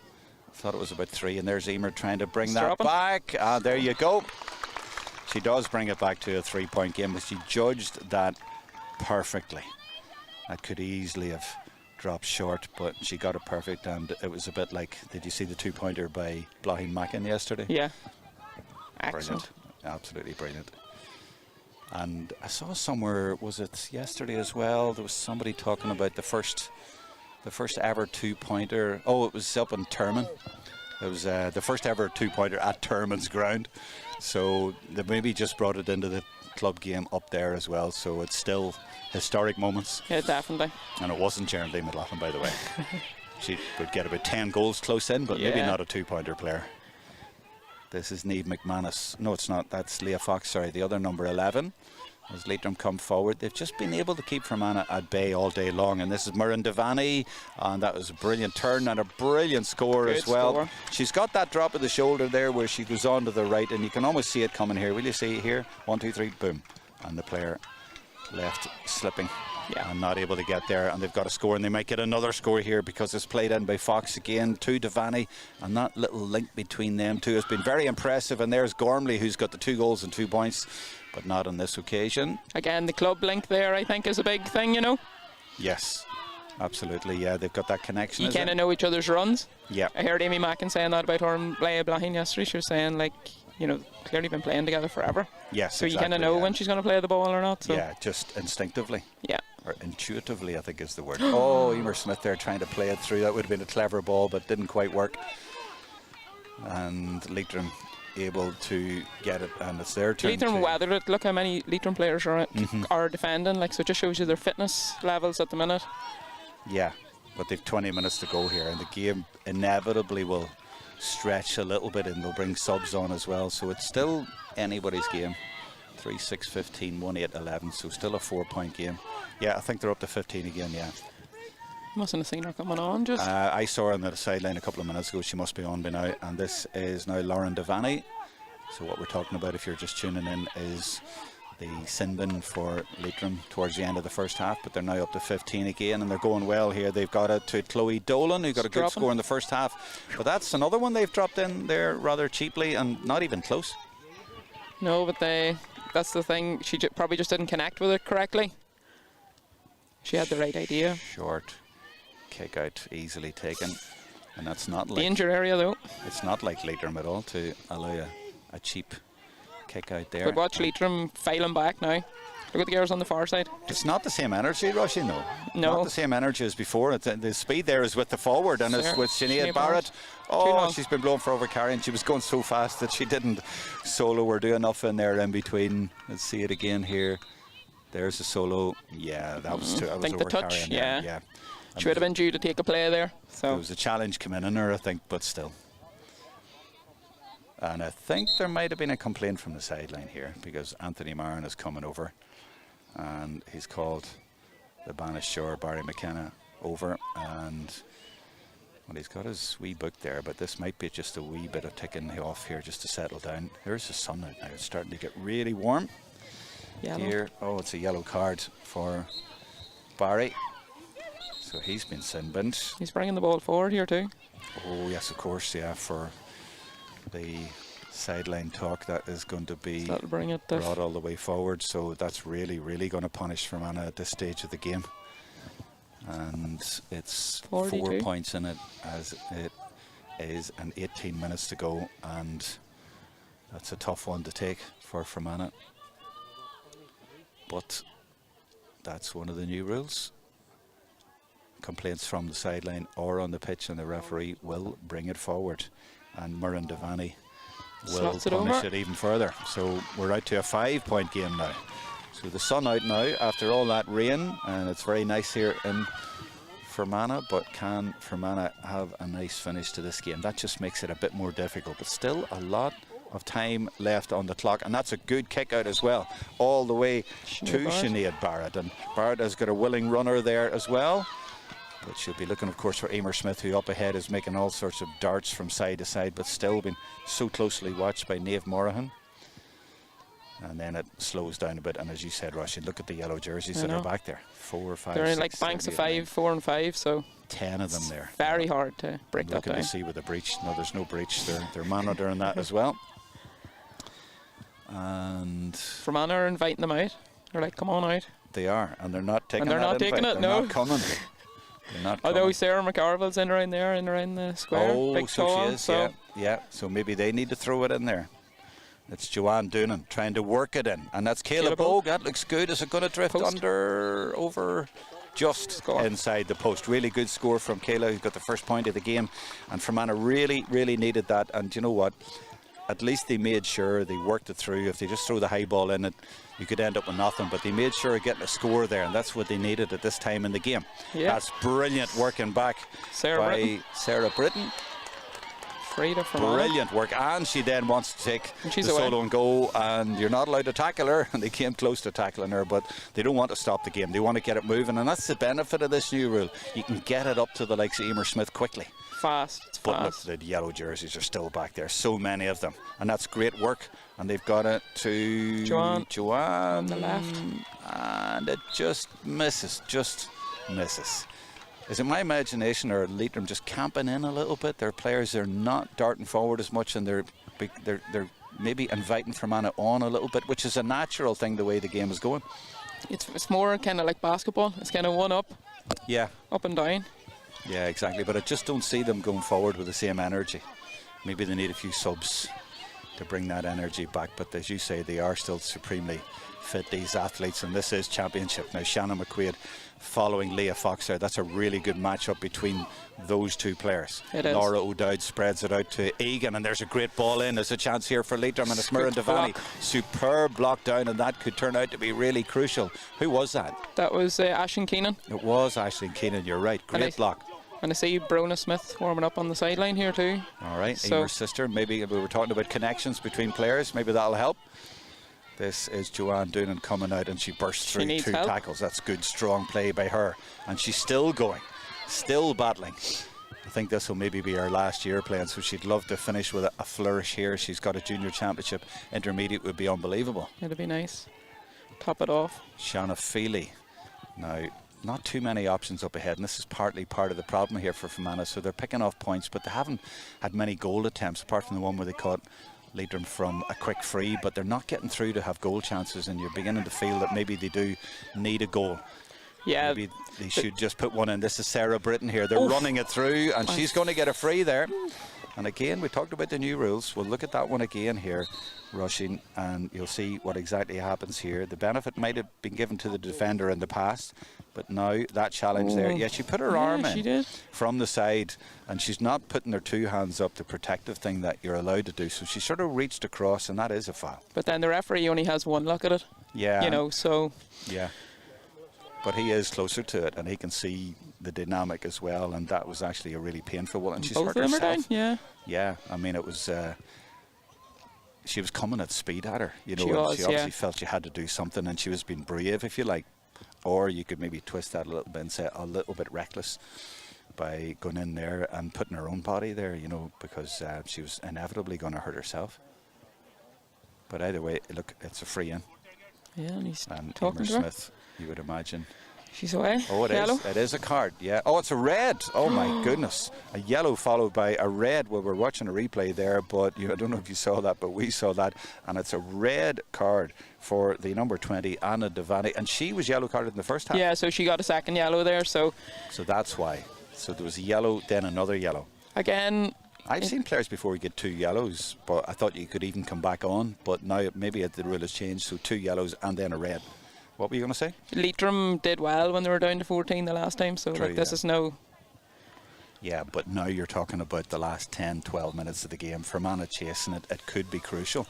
I thought it was about 3, and there's Emer trying to bring that Dropping. back. There you go. She does bring it back to a 3-point game, but she judged that perfectly. That could easily have dropped short, but she got it perfect, and it was a bit like, did you see the 2-pointer by Blaheen Mackin yesterday? Yeah. Excellent. Brilliant. Absolutely brilliant. And I saw somewhere, was it yesterday as well, there was somebody talking about the first ever 2-pointer. Oh, it was up in Termon. It was the first ever 2-pointer at Termon's ground. So they maybe just brought it into the club game up there as well. So it's still historic moments. Yeah, definitely. And it wasn't Jeremy McLaughlin, by the way. She would get about 10 goals close in, but maybe Yeah. not a 2-pointer player. This is Niamh McManus. No, it's not. That's Leah Fox, sorry. The other number 11. As Leitrim come forward, they've just been able to keep Fermanagh at bay all day long. And this is Muireann Devaney, and that was a brilliant turn and a brilliant score Great as well. score. She's got that drop of the shoulder there where she goes on to the right, and you can almost see it coming here. Will you see it here? 1, 2, 3, boom. And the player left slipping. Yeah. And not able to get there, and they've got a score, and they might get another score here because it's played in by Fox again to Devaney, and that little link between them two has been very impressive. And there's Gormley, who's got the 2 goals and 2 points, but not on this occasion. Again, the club link there, I think, is a big thing, you know. Yes, absolutely. Yeah, they've got that connection. You is it? kind of know each other's runs. Yeah. I heard Amy Mackin saying that about her and Leah Blaheen yesterday. She was saying, like, clearly been playing together forever. Yes, So you exactly, kind of know yeah. when she's going to play the ball or not. So. Yeah, just instinctively. Yeah. Or intuitively, I think is the word. Oh, Emer Smith there trying to play it through. That would have been a clever ball, but didn't quite work. And Leitrim able to get it, and it's their turn. Leitrim to- weathered it. Look how many Leitrim players are defending. Like, so it just shows you their fitness levels at the minute. Yeah, but they've 20 minutes to go here, and the game inevitably will stretch a little bit, and they'll bring subs on as well. So it's still anybody's game. 3, 6, 15, 1, 8, 11. So still a 4-point game. Yeah, I think they're up to 15 again. Yeah. Mustn't have seen her coming on. Just I saw her on the sideline a couple of minutes ago. She must be on by now. And this is now Lauren Devaney. So what we're talking about, if you're just tuning in, is the sin bin for Leitrim towards the end of the first half. But they're now up to 15 again, and they're going well here. They've got it to Chloe Dolan, who got a good Dropping. score in the first half. But that's another one they've dropped in there rather cheaply and not even close. no, but that's the thing. She probably just didn't connect with it correctly. She had the right idea. Short kick out, easily taken. And that's not like Danger area though. it's not like Leitrim at all to allow a cheap kick out there. But watch Leitrim filing back now. Look at the girls on the far side. It's not the same energy, Roisin, though. No. Not the same energy as before. The speed there is with the forward, and it's Sure. with Sinead Sinead Barrett. Too Oh, long. she's been blown for overcarrying. She was going so fast that she didn't solo or do enough in there in between. Let's see it again here. There's the solo. Yeah, that was too. That was think the touch, overcarrying there. yeah. And She would have been due to take a play there. there So was a challenge coming in her, I think, but still. And I think there might have been a complaint from the sideline here because Anthony Marin is coming over, and he's called the Banish Shore Barry McKenna over, and Well, he's got his wee book there, but this might be just a wee bit of ticking off here just to settle down. Here's the sun out now. It's starting to get really warm. Yellow. Here, oh, it's a yellow card for Barry. So he's been sin-binned. He's bringing the ball forward here too. Oh, yes, of course, yeah, for the sideline talk. That is going to be That'll bring it brought all the way forward. So that's really, really going to punish Fermanagh at this stage of the game. And it's 42. 4 points in it as it is, and 18 minutes to go, and that's a tough one to take for Fermanagh. But that's one of the new rules. Complaints from the sideline or on the pitch, and the referee will bring it forward, and Muireann Devaney will punish it even further. So we're out to a 5-point game now. So the sun out now after all that rain, and it's very nice here in Fermanagh, but can Fermanagh have a nice finish to this game? That just makes it a bit more difficult, but still a lot of time left on the clock, and that's a good kick out as well, all the way to Sinead Barrett, and Barrett has got a willing runner there as well, but she'll be looking of course for Emer Smith, who up ahead is making all sorts of darts from side to side, but still being so closely watched by Niamh Morahan. And then it slows down a bit, and as you said, Roisin, look at the yellow jerseys that are back there. 4 or 5. They're in like banks of 5, 4 and 5, so 10 of them there. Very hard to break that looking down. to see with the breach. No, there's no breach. They're monitoring that as well. And Fermanagh are inviting them out. They're like, come on out. They are, and they're not taking. And they're that not taking invite. it. They're No, not coming. They're not although coming. Sarah McCarville's in around there, in around the square. Oh, Big so tall, she is. so Yeah. So maybe they need to throw it in there. It's Joanne Doonan trying to work it in, and that's Kayla Bogue. That looks good. Is it going to drift over just inside the post? Really good score from Kayla, who got the first point of the game, and Fermanagh really, really needed that. And you know what? At least they made sure they worked it through. If they just throw the high ball in it, you could end up with nothing. But they made sure of getting a score there, and that's what they needed at this time in the game. Yeah. That's brilliant working back by Sarah Britton. Brilliant work, and she then wants to take the solo and go, and you're not allowed to tackle her, and they came close to tackling her, but they don't want to stop the game. They want to get it moving, and that's the benefit of this new rule. You can get it up to the likes of Emer Smith quickly. Fast. It's but fast. Look, the yellow jerseys are still back there, so many of them, and that's great work. And they've got it to Joanne on the left, and it just misses. Is it my imagination, or Leitrim just camping in a little bit? Their players are not darting forward as much, and they're maybe inviting Fermanagh on a little bit, which is a natural thing the way the game is going. It's more kind of like basketball. It's kind of one up. Yeah. Up and down. Yeah, exactly. But I just don't see them going forward with the same energy. Maybe they need a few subs to bring that energy back. But as you say, they are still supremely fit, these athletes, and this is championship. Now, Shannon McQuaid following Leah Fox there. That's a really good matchup between those two players. Laura O'Dowd spreads it out to Egan, and there's a great ball in. There's a chance here for Leitrim, and it's Muireann Devaney. Superb block down, and that could turn out to be really crucial. Who was that? That was Aisling Keenan. It was Aisling Keenan, you're right. Great block. And I see Brona Smith warming up on the sideline here too. All right, Emer's sister. Maybe we were talking about connections between players. Maybe that'll help. This is Joanne Doonan coming out, and she bursts through 2 tackles. That's good, strong play by her. And she's still going, still battling. I think this will maybe be her last year playing, so she'd love to finish with a flourish here. She's got a junior championship. Intermediate would be unbelievable. It'd be nice. Top it off. Shanna Feely. Now, not too many options up ahead, and this is partly part of the problem here for Fermanagh. So they're picking off points, but they haven't had many goal attempts, apart from the one where they caught Leitrim from a quick free, but they're not getting through to have goal chances, and you're beginning to feel that maybe they do need a goal. Yeah, maybe they should just put one in. This is Sarah Britton here. They're running it through, and she's going to get a free there. And again, we talked about the new rules. We'll look at that one again here, rushing, and you'll see what exactly happens here. The benefit might have been given to the defender in the past, but now that challenge there. Yeah, she put her arm in from the side, and she's not putting her 2 hands up, the protective thing that you're allowed to do. So she sort of reached across, and that is a foul. But then the referee only has one look at it. Yeah. You know, so. Yeah. But he is closer to it, and he can see the dynamic as well, and that was actually a really painful one. And she's hurt herself. Down? Yeah. Yeah, I mean, it was. She was coming at speed at her, you know. She obviously felt she had to do something, and she was being brave, if you like, or you could maybe twist that a little bit and say a little bit reckless. by going in there and putting her own body there, you know, because she was inevitably going to hurt herself. But either way, look, it's a free in. Yeah, and he's And talking Emer to her. Smith, you would imagine. She's away. Oh, it Yellow. is. It is a card, yeah. Oh, it's a red. Oh, my goodness. A yellow followed by a red. Well, we're watching a replay there, but I don't know if you saw that, but we saw that. And it's a red card for the number 20, Anna Devaney. And she was yellow carded in the first half. Yeah, so she got a second yellow there. So that's why. So there was a yellow, then another yellow. again, I've seen players before get 2 yellows, but I thought you could even come back on. But now maybe the rule has changed, so 2 yellows and then a red. What were you going to say? Leitrim did well when they were down to 14 the last time. So True, like, this yeah. is no. Yeah, but now you're talking about the last 10, 12 minutes of the game. Fermanagh chasing it, it could be crucial.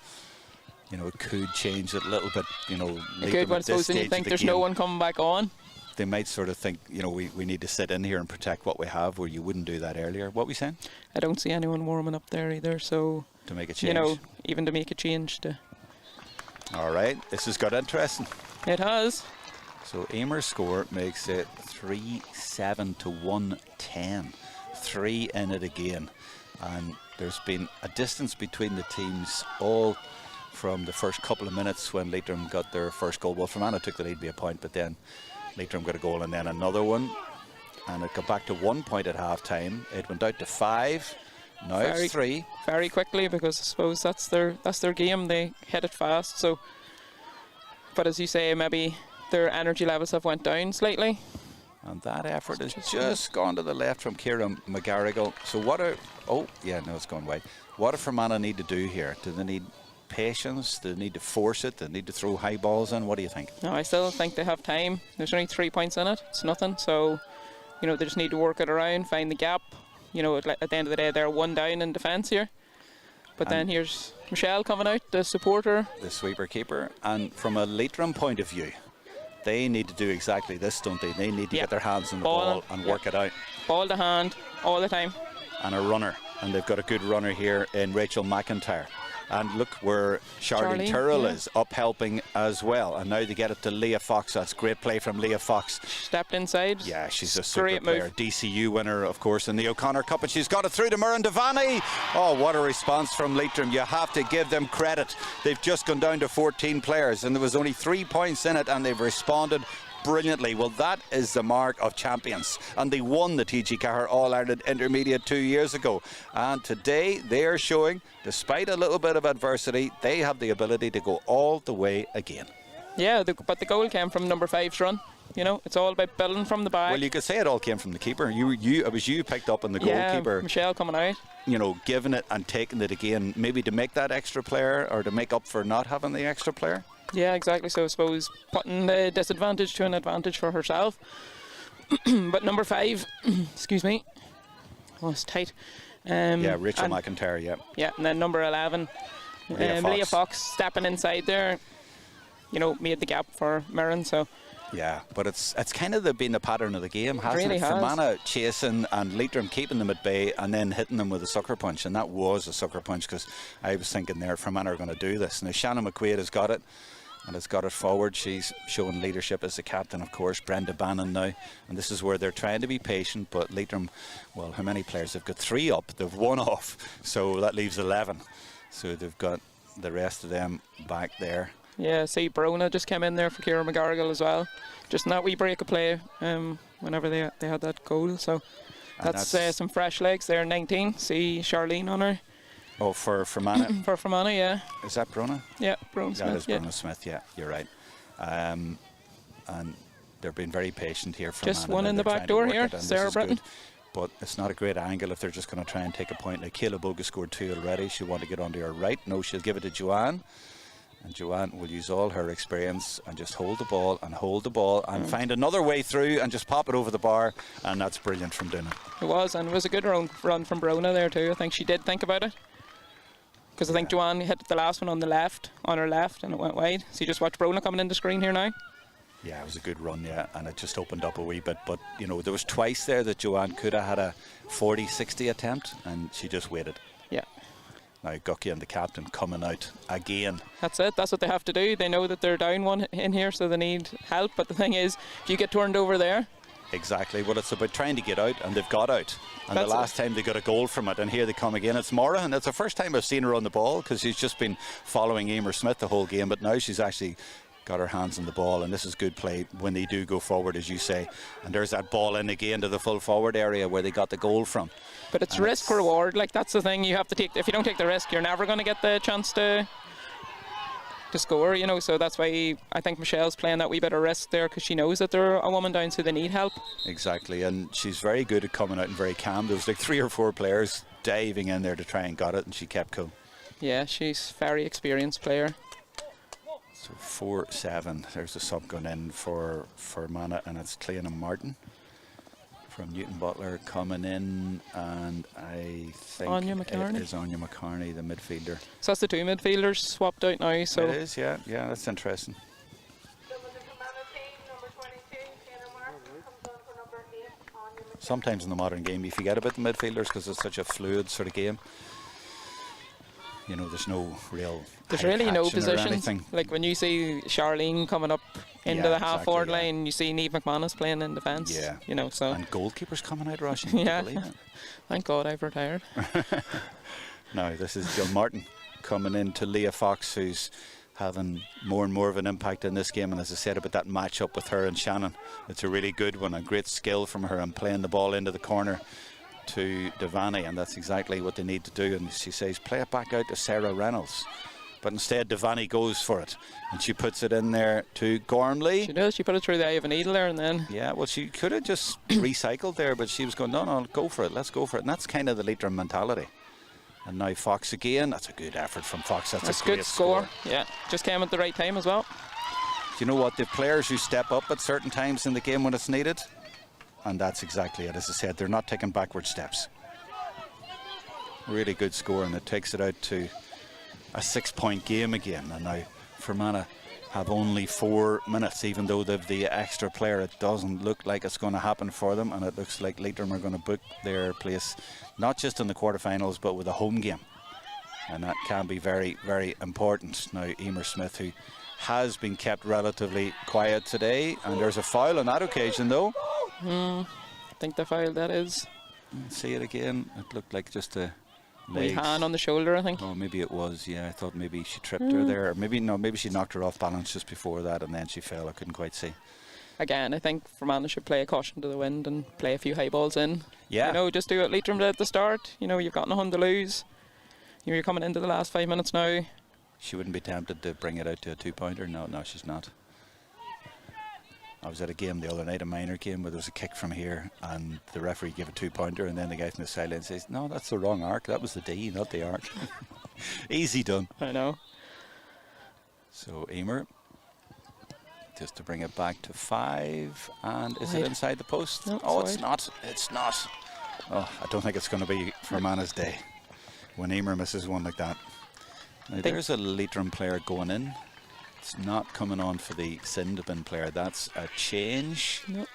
You know, it could change it a little bit. You know, A good one, I suppose, when you think there's no one coming back on. They might sort of think, you know, we need to sit in here and protect what we have, where you wouldn't do that earlier. What were we saying? I don't see anyone warming up there either. So To make a change. you know, even to make a change, All right, this has got interesting. it has. So Emer's score makes it 3-7 to 110. 3 in it again. And there's been a distance between the teams all from the first couple of minutes when Leitrim got their first goal. Well, Fermanagh took the lead by a point, but then Leitrim got a goal and then another one. And it got back to 1 point at half time. It went out to 5. Now it's 3. Very quickly, because I suppose that's their game. They hit it fast. So, but as you say, maybe their energy levels have went down slightly. And that effort has just gone to the left from Ciara McGarrigle. So what are... Oh, yeah, no, it's gone wide. What do Fermanagh need to do here? Do they need patience? Do they need to force it? Do they need to throw high balls in? What do you think? No, I still think they have time. There's only 3 points in it. It's nothing. So, you know, they just need to work it around, find the gap. You know, at the end of the day, they're 1 down in defence here. But then here's Michelle coming out, the supporter. The sweeper keeper. And from a Leitrim point of view, they need to do exactly this, don't they? They need to get their hands on the ball and work it out. Ball to hand, all the time. And a runner. And they've got a good runner here in Rachel McIntyre. And look where Charlene Tyrrell is up helping as well. And now they get it to Leah Fox. That's great play from Leah Fox. Stepped inside. Yeah, she's a super Great player. move. DCU winner, of course, in the O'Connor Cup. And she's got it through to Muireann Devaney. Oh, what a response from Leitrim. You have to give them credit. They've just gone down to 14 players. And there was only 3 points in it. And they've responded brilliantly. Well, that is the mark of champions. And they won the TG4 All-Ireland Intermediate 2 years ago. And today they are showing, despite a little bit of adversity, they have the ability to go all the way again. Yeah, but the goal came from number 5's run. You know, it's all about building from the back. Well, you could say it all came from the keeper. It was you picked up on the goalkeeper. Yeah, Michelle coming out. You know, giving it and taking it again, maybe to make that extra player or to make up for not having the extra player. Yeah, exactly. So I suppose putting the disadvantage to an advantage for herself. But number 5, excuse me, oh, it's tight. Yeah, Rachel McIntyre, yeah. Yeah, and then number 11, Leah Fox stepping inside there, you know, made the gap for Muireann, so. Yeah, but it's kind of been the pattern of the game, hasn't really it? has. Fermanagh chasing and Leitrim keeping them at bay and then hitting them with a sucker punch, and that was a sucker punch because I was thinking there Fermanagh are going to do this. Now Shannon McQuaid has got it and has got it forward. She's showing leadership as the captain, of course. Brenda Bannon now, and this is where they're trying to be patient, but Leitrim, well, how many players? They've got 3 up, they've 1 off, so that leaves 11. So they've got the rest of them back there. Yeah, see, Brona just came in there for Ciara McGarrigle as well. Just in that wee break of play whenever they had that goal. So that's some fresh legs there, 19. See Charlene on her. Oh, for Fermanagh? For Fermanagh, yeah. Is that Brona? Yeah, Brona Smith. That is Brona Smith, yeah, you're right. And they're being very patient here. Just one in the back door here, Sarah Britton. But it's not a great angle if they're just going to try and take a point. Now, Kayla Boga scored 2 already. She'll want to get onto her right. No, she'll give it to Joanne. And Joanne will use all her experience and just hold the ball and find another way through and just pop it over the bar. And that's brilliant from doing it. It was, and it was a good run from Brona there too. I think she did think about it. Because I think Joanne hit the last one on her left, and it went wide. So you just watch Brona coming in the screen here now. Yeah, it was a good run, yeah, and it just opened up a wee bit. But, you know, there was twice there that Joanne could have had a 40-60 attempt, and she just waited. Yeah. Now Gucky and the captain coming out again. That's it. That's what they have to do. They know that they're down 1 in here, so they need help. But the thing is, if you get turned over there, Exactly. Well, it's about trying to get out, and they've got out. And That's the last time they got a goal from it, and here they come again. It's Maura, and it's the first time I've seen her on the ball, because she's just been following Emer Smith the whole game, but now she's actually got her hands on the ball, and this is good play when they do go forward, as you say. And there's that ball in again to the full forward area where they got the goal from. But it's risk reward. Like, that's the thing you have to take. If you don't take the risk, you're never going to get the chance to score, you know. So that's why I think Michelle's playing that wee bit of risk there, because she knows that they're a woman down, so they need help. Exactly, and she's very good at coming out and very calm. There was like 3 or 4 players diving in there to try and got it, and she kept cool. Yeah, she's a very experienced player. So 4-7. There's a sub going in for Fermanagh, and it's Clean Martin from Newton Butler coming in, and I think it is Anya McCarney, the midfielder. So that's the 2 midfielders swapped out now. So it is, yeah, that's interesting. Sometimes in the modern game you forget about the midfielders because it's such a fluid sort of game. You know, there's no real. There's really no positions. Like when you see Charlene coming up into the half forward line, you see Niamh McManus playing in defence. Yeah. You know, so. And goalkeepers coming out, Ross. Yeah. Thank God I've retired. Now, this is Jill Martin coming into Leah Fox, who's having more and more of an impact in this game. And as I said about that match up with her and Shannon, it's a really good one, a great skill from her and playing the ball into the corner to Devaney, and that's exactly what they need to do. And she says play it back out to Sarah Reynolds, but instead Devaney goes for it and she puts it in there to Gormley. She does. She put it through the eye of a needle there, and then well, she could have just recycled there, but she was going no, go for it, let's go for it. And that's kind of the Leitrim mentality. And now Fox again. That's a good effort from Fox. That's a great good score. Yeah, just came at the right time as well. Do you know what, the players who step up at certain times in the game when it's needed, and that's exactly it. As I said, they're not taking backward steps. Really good score, and it takes it out to a 6-point game again. And now Fermanagh have only 4 minutes, even though they've the extra player. It doesn't look like it's going to happen for them, and it looks like Leitrim are going to book their place not just in the quarterfinals but with a home game, and that can be very, very important. Now Emer Smith, who has been kept relatively quiet today, and there's a foul on that occasion though. I think the foul that is. See it again. It looked like just a wee hand on the shoulder, I think. Oh, maybe it was. Yeah, I thought maybe she tripped her there. Or maybe she knocked her off balance just before that, and then she fell. I couldn't quite see. Again, I think Fermanagh should play a caution to the wind and play a few high balls in. Yeah. You know, just do what Leitrim did at the start. You know, you've got nothing to lose. You're coming into the last 5 minutes now. She wouldn't be tempted to bring it out to a 2-pointer. No, she's not. I was at a game the other night, a minor game, where there was a kick from here and the referee gave a 2-pointer, and then the guy from the sideline says, no, that's the wrong arc. That was the D, not the arc. Easy done. I know. So Emer, just to bring it back to 5, and is it inside the post? No, it's not. It's not. Oh, I don't think it's going to be Fermanagh's day when Emer misses one like that. Now, there's a Leitrim player going in. It's not coming on for the Sindabin player. That's a change. Nope.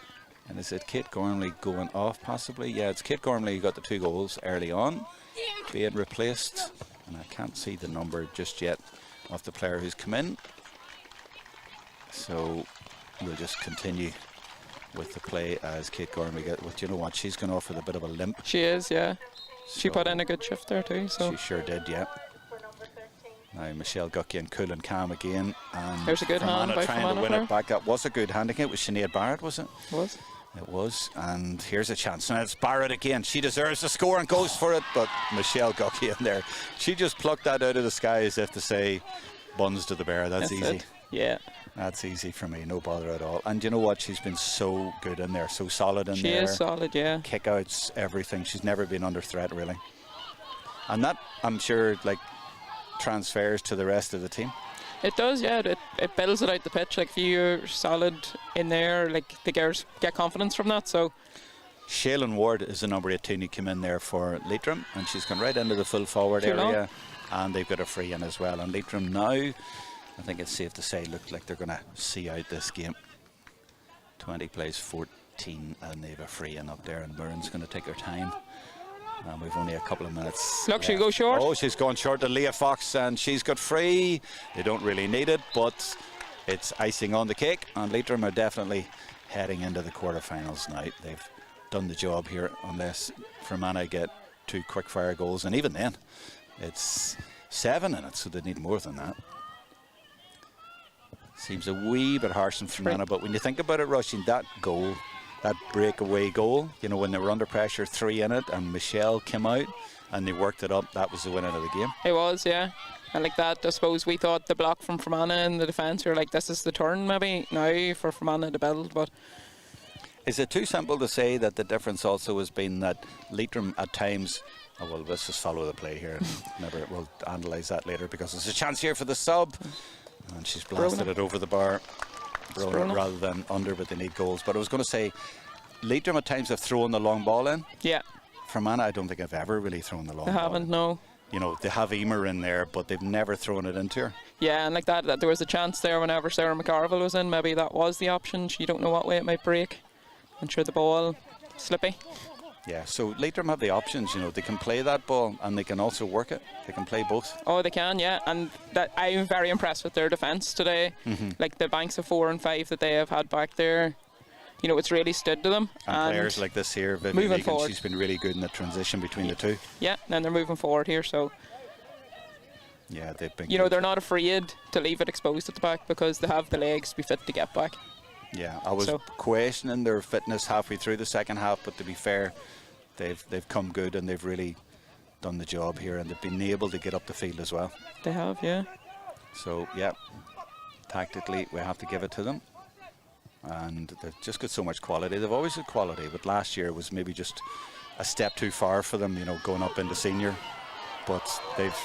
And is it Kate Gormley going off possibly? Yeah, it's Kate Gormley who got the 2 goals early on, being replaced. And I can't see the number just yet of the player who's come in. So we'll just continue with the play as Kate Gormley gets. Well, do you know what? She's gone off with a bit of a limp. She is, yeah. She put in a good shift there too. So she sure did, yeah. Now Michelle Guckian cool and calm again, and there's a good hand by trying to win it back. That was a good hand. I think it was Sinead Barrett, was it? It was, and here's a chance. Now it's Barrett again. She deserves the score and goes for it, but Michelle Guckian there, she just plucked that out of the sky as if to say, buns to the bear. That's easy. Yeah. That's easy for me, no bother at all. And you know what? She's been so good in there, so solid in there. She is solid, yeah. Kickouts, everything. She's never been under threat, really. And that, I'm sure, like, transfers to the rest of the team. It does, yeah. It builds it out the pitch. Like, if you're solid in there, like, the girls get confidence from that. So Shaylin Ward is the number 18 who came in there for Leitrim, and she's gone right into the full forward area, and they've got a free in as well. And Leitrim now, I think it's safe to say, look like they're going to see out this game. 20 plays 14, and they've a free in up there, and Murren's going to take her time. And we've only a couple of minutes. Look, she goes short. Oh, she's gone short to Leah Fox, and she's got free. They don't really need it, but it's icing on the cake, and Leitrim are definitely heading into the quarterfinals now. They've done the job here, unless Fermanagh get 2 quick-fire goals, and even then, it's 7 in it, so they need more than that. Seems a wee bit harsh on Fermanagh, but when you think about it, Roisin, that goal, that breakaway goal, you know, when they were under pressure, 3 in it, and Michelle came out and they worked it up, that was the winner of the game. It was, yeah. And like that, I suppose we thought the block from Fermanagh and the defence, we were like, this is the turn maybe now for Fermanagh to build, but... Is it too simple to say that the difference also has been that Leitrim at times... Oh, well, let's just follow the play here. We'll analyse that later, because there's a chance here for the sub. And she's blasted it over the bar. Rather than under, but they need goals. But I was going to say, Leitrim at times have thrown the long ball in. Yeah. Fermanagh, I don't think I've ever really thrown the long ball. They haven't, no. You know, they have Emer in there, but they've never thrown it into her. Yeah, and like that there was a chance there whenever Sarah McCarville was in. Maybe that was the option. You don't know what way it might break. And sure, the ball, slippy. Yeah, so Leitrim have the options, you know, they can play that ball and they can also work it. They can play both. Oh, they can, yeah. And that I'm very impressed with their defence today. Like the banks of 4 and 5 that they have had back there, you know, it's really stood to them. And players like this here, Vivian Egan, she's been really good in the transition between the two. Yeah, and they're moving forward here, so... Yeah, they've been... You know, they're not afraid to leave it exposed at the back because they have the legs to be fit to get back. Yeah, I was questioning their fitness halfway through the second half, but to be fair, they've come good and they've really done the job here, and they've been able to get up the field as well. They have, yeah. So, yeah, tactically we have to give it to them. And they've just got so much quality. They've always had quality, but last year was maybe just a step too far for them, you know, going up into senior. But they've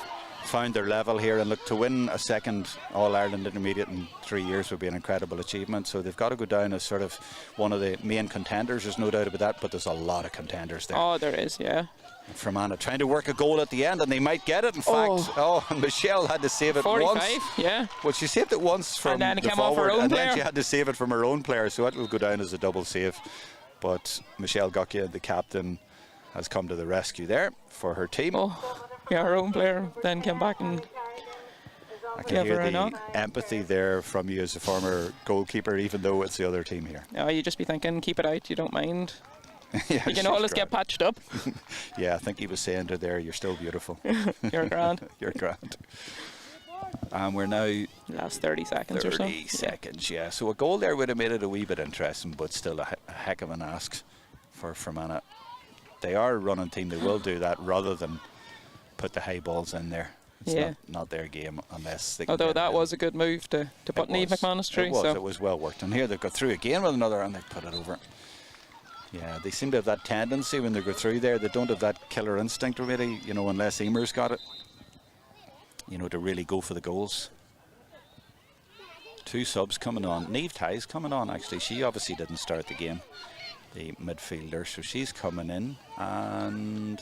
found their level here, and look, to win a second All-Ireland intermediate in 3 years would be an incredible achievement. So they've got to go down as sort of one of the main contenders, there's no doubt about that, but there's a lot of contenders there. Oh, there is, yeah. Fermanagh trying to work a goal at the end, and they might get it, in fact. Oh, and Michelle had to save it 45, once. Yeah. Well, she saved it once from and then it the came forward, off her own and player. then she had to save it from her own player, so it will go down as a double save. But Michelle Gockia, the captain, has come to the rescue there for her team. Oh, yeah, her own player then came back and I can hear the empathy there from you as a former goalkeeper, even though it's the other team here. Yeah, you just be thinking, keep it out, you don't mind. Yeah, you can always get patched up. Yeah, I think he was saying to there, you're still beautiful. You're grand. You're grand. And we're now... Last 30 seconds or so. 30 seconds, yeah. So a goal there would have made it a wee bit interesting, but still a heck of an ask for Fermanagh. They are a running team. They will do that rather than put the high balls in there. It's not their game unless they can. Although that was a good move to put Niamh McManus through. It was well worked. And here they've got through again with another and they've put it over. Yeah, they seem to have that tendency when they go through there. They don't have that killer instinct really, you know, unless Emer's got it, you know, to really go for the goals. 2 subs coming on. Niamh Tighe's coming on, actually. She obviously didn't start the game, the midfielder, so she's coming in. And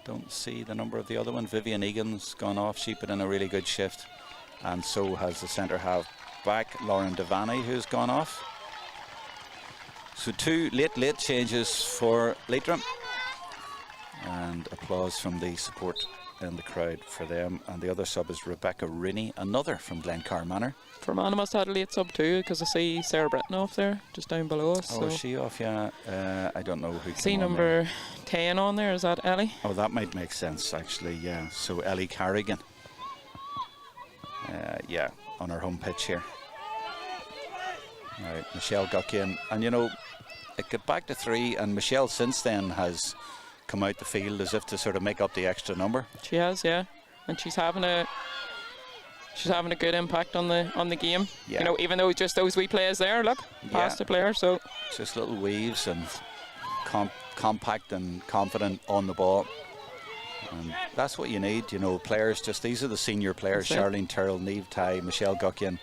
don't see the number of the other one. Vivian Egan's gone off. She put in a really good shift. And so has the centre half back, Lauren Devaney, who's gone off. So 2 late changes for Leitrim, and applause from the support in the crowd for them. And the other sub is Rebecca Rooney, another from Glencar Manor. Fermanagh must have had a late sub too, because I see Sarah Britton off there, just down below us. Oh, is she off? Yeah, I don't know who. See number 10 on there. Is that Ellie? Oh, that might make sense actually. Yeah. So Ellie Carrigan. Yeah, on her home pitch here. Right, Michelle Gockia, and you know, it got back to 3, and Michelle since then has come out the field as if to sort of make up the extra number. She has, yeah, and she's having a good impact on the game. Yeah. You know, even though just those wee plays there, look, past the player, so just little weaves and compact and confident on the ball. And that's what you need, you know, players. Just these are the senior players: Charlene Turrell, Niamh Tighe, Michelle Gockia,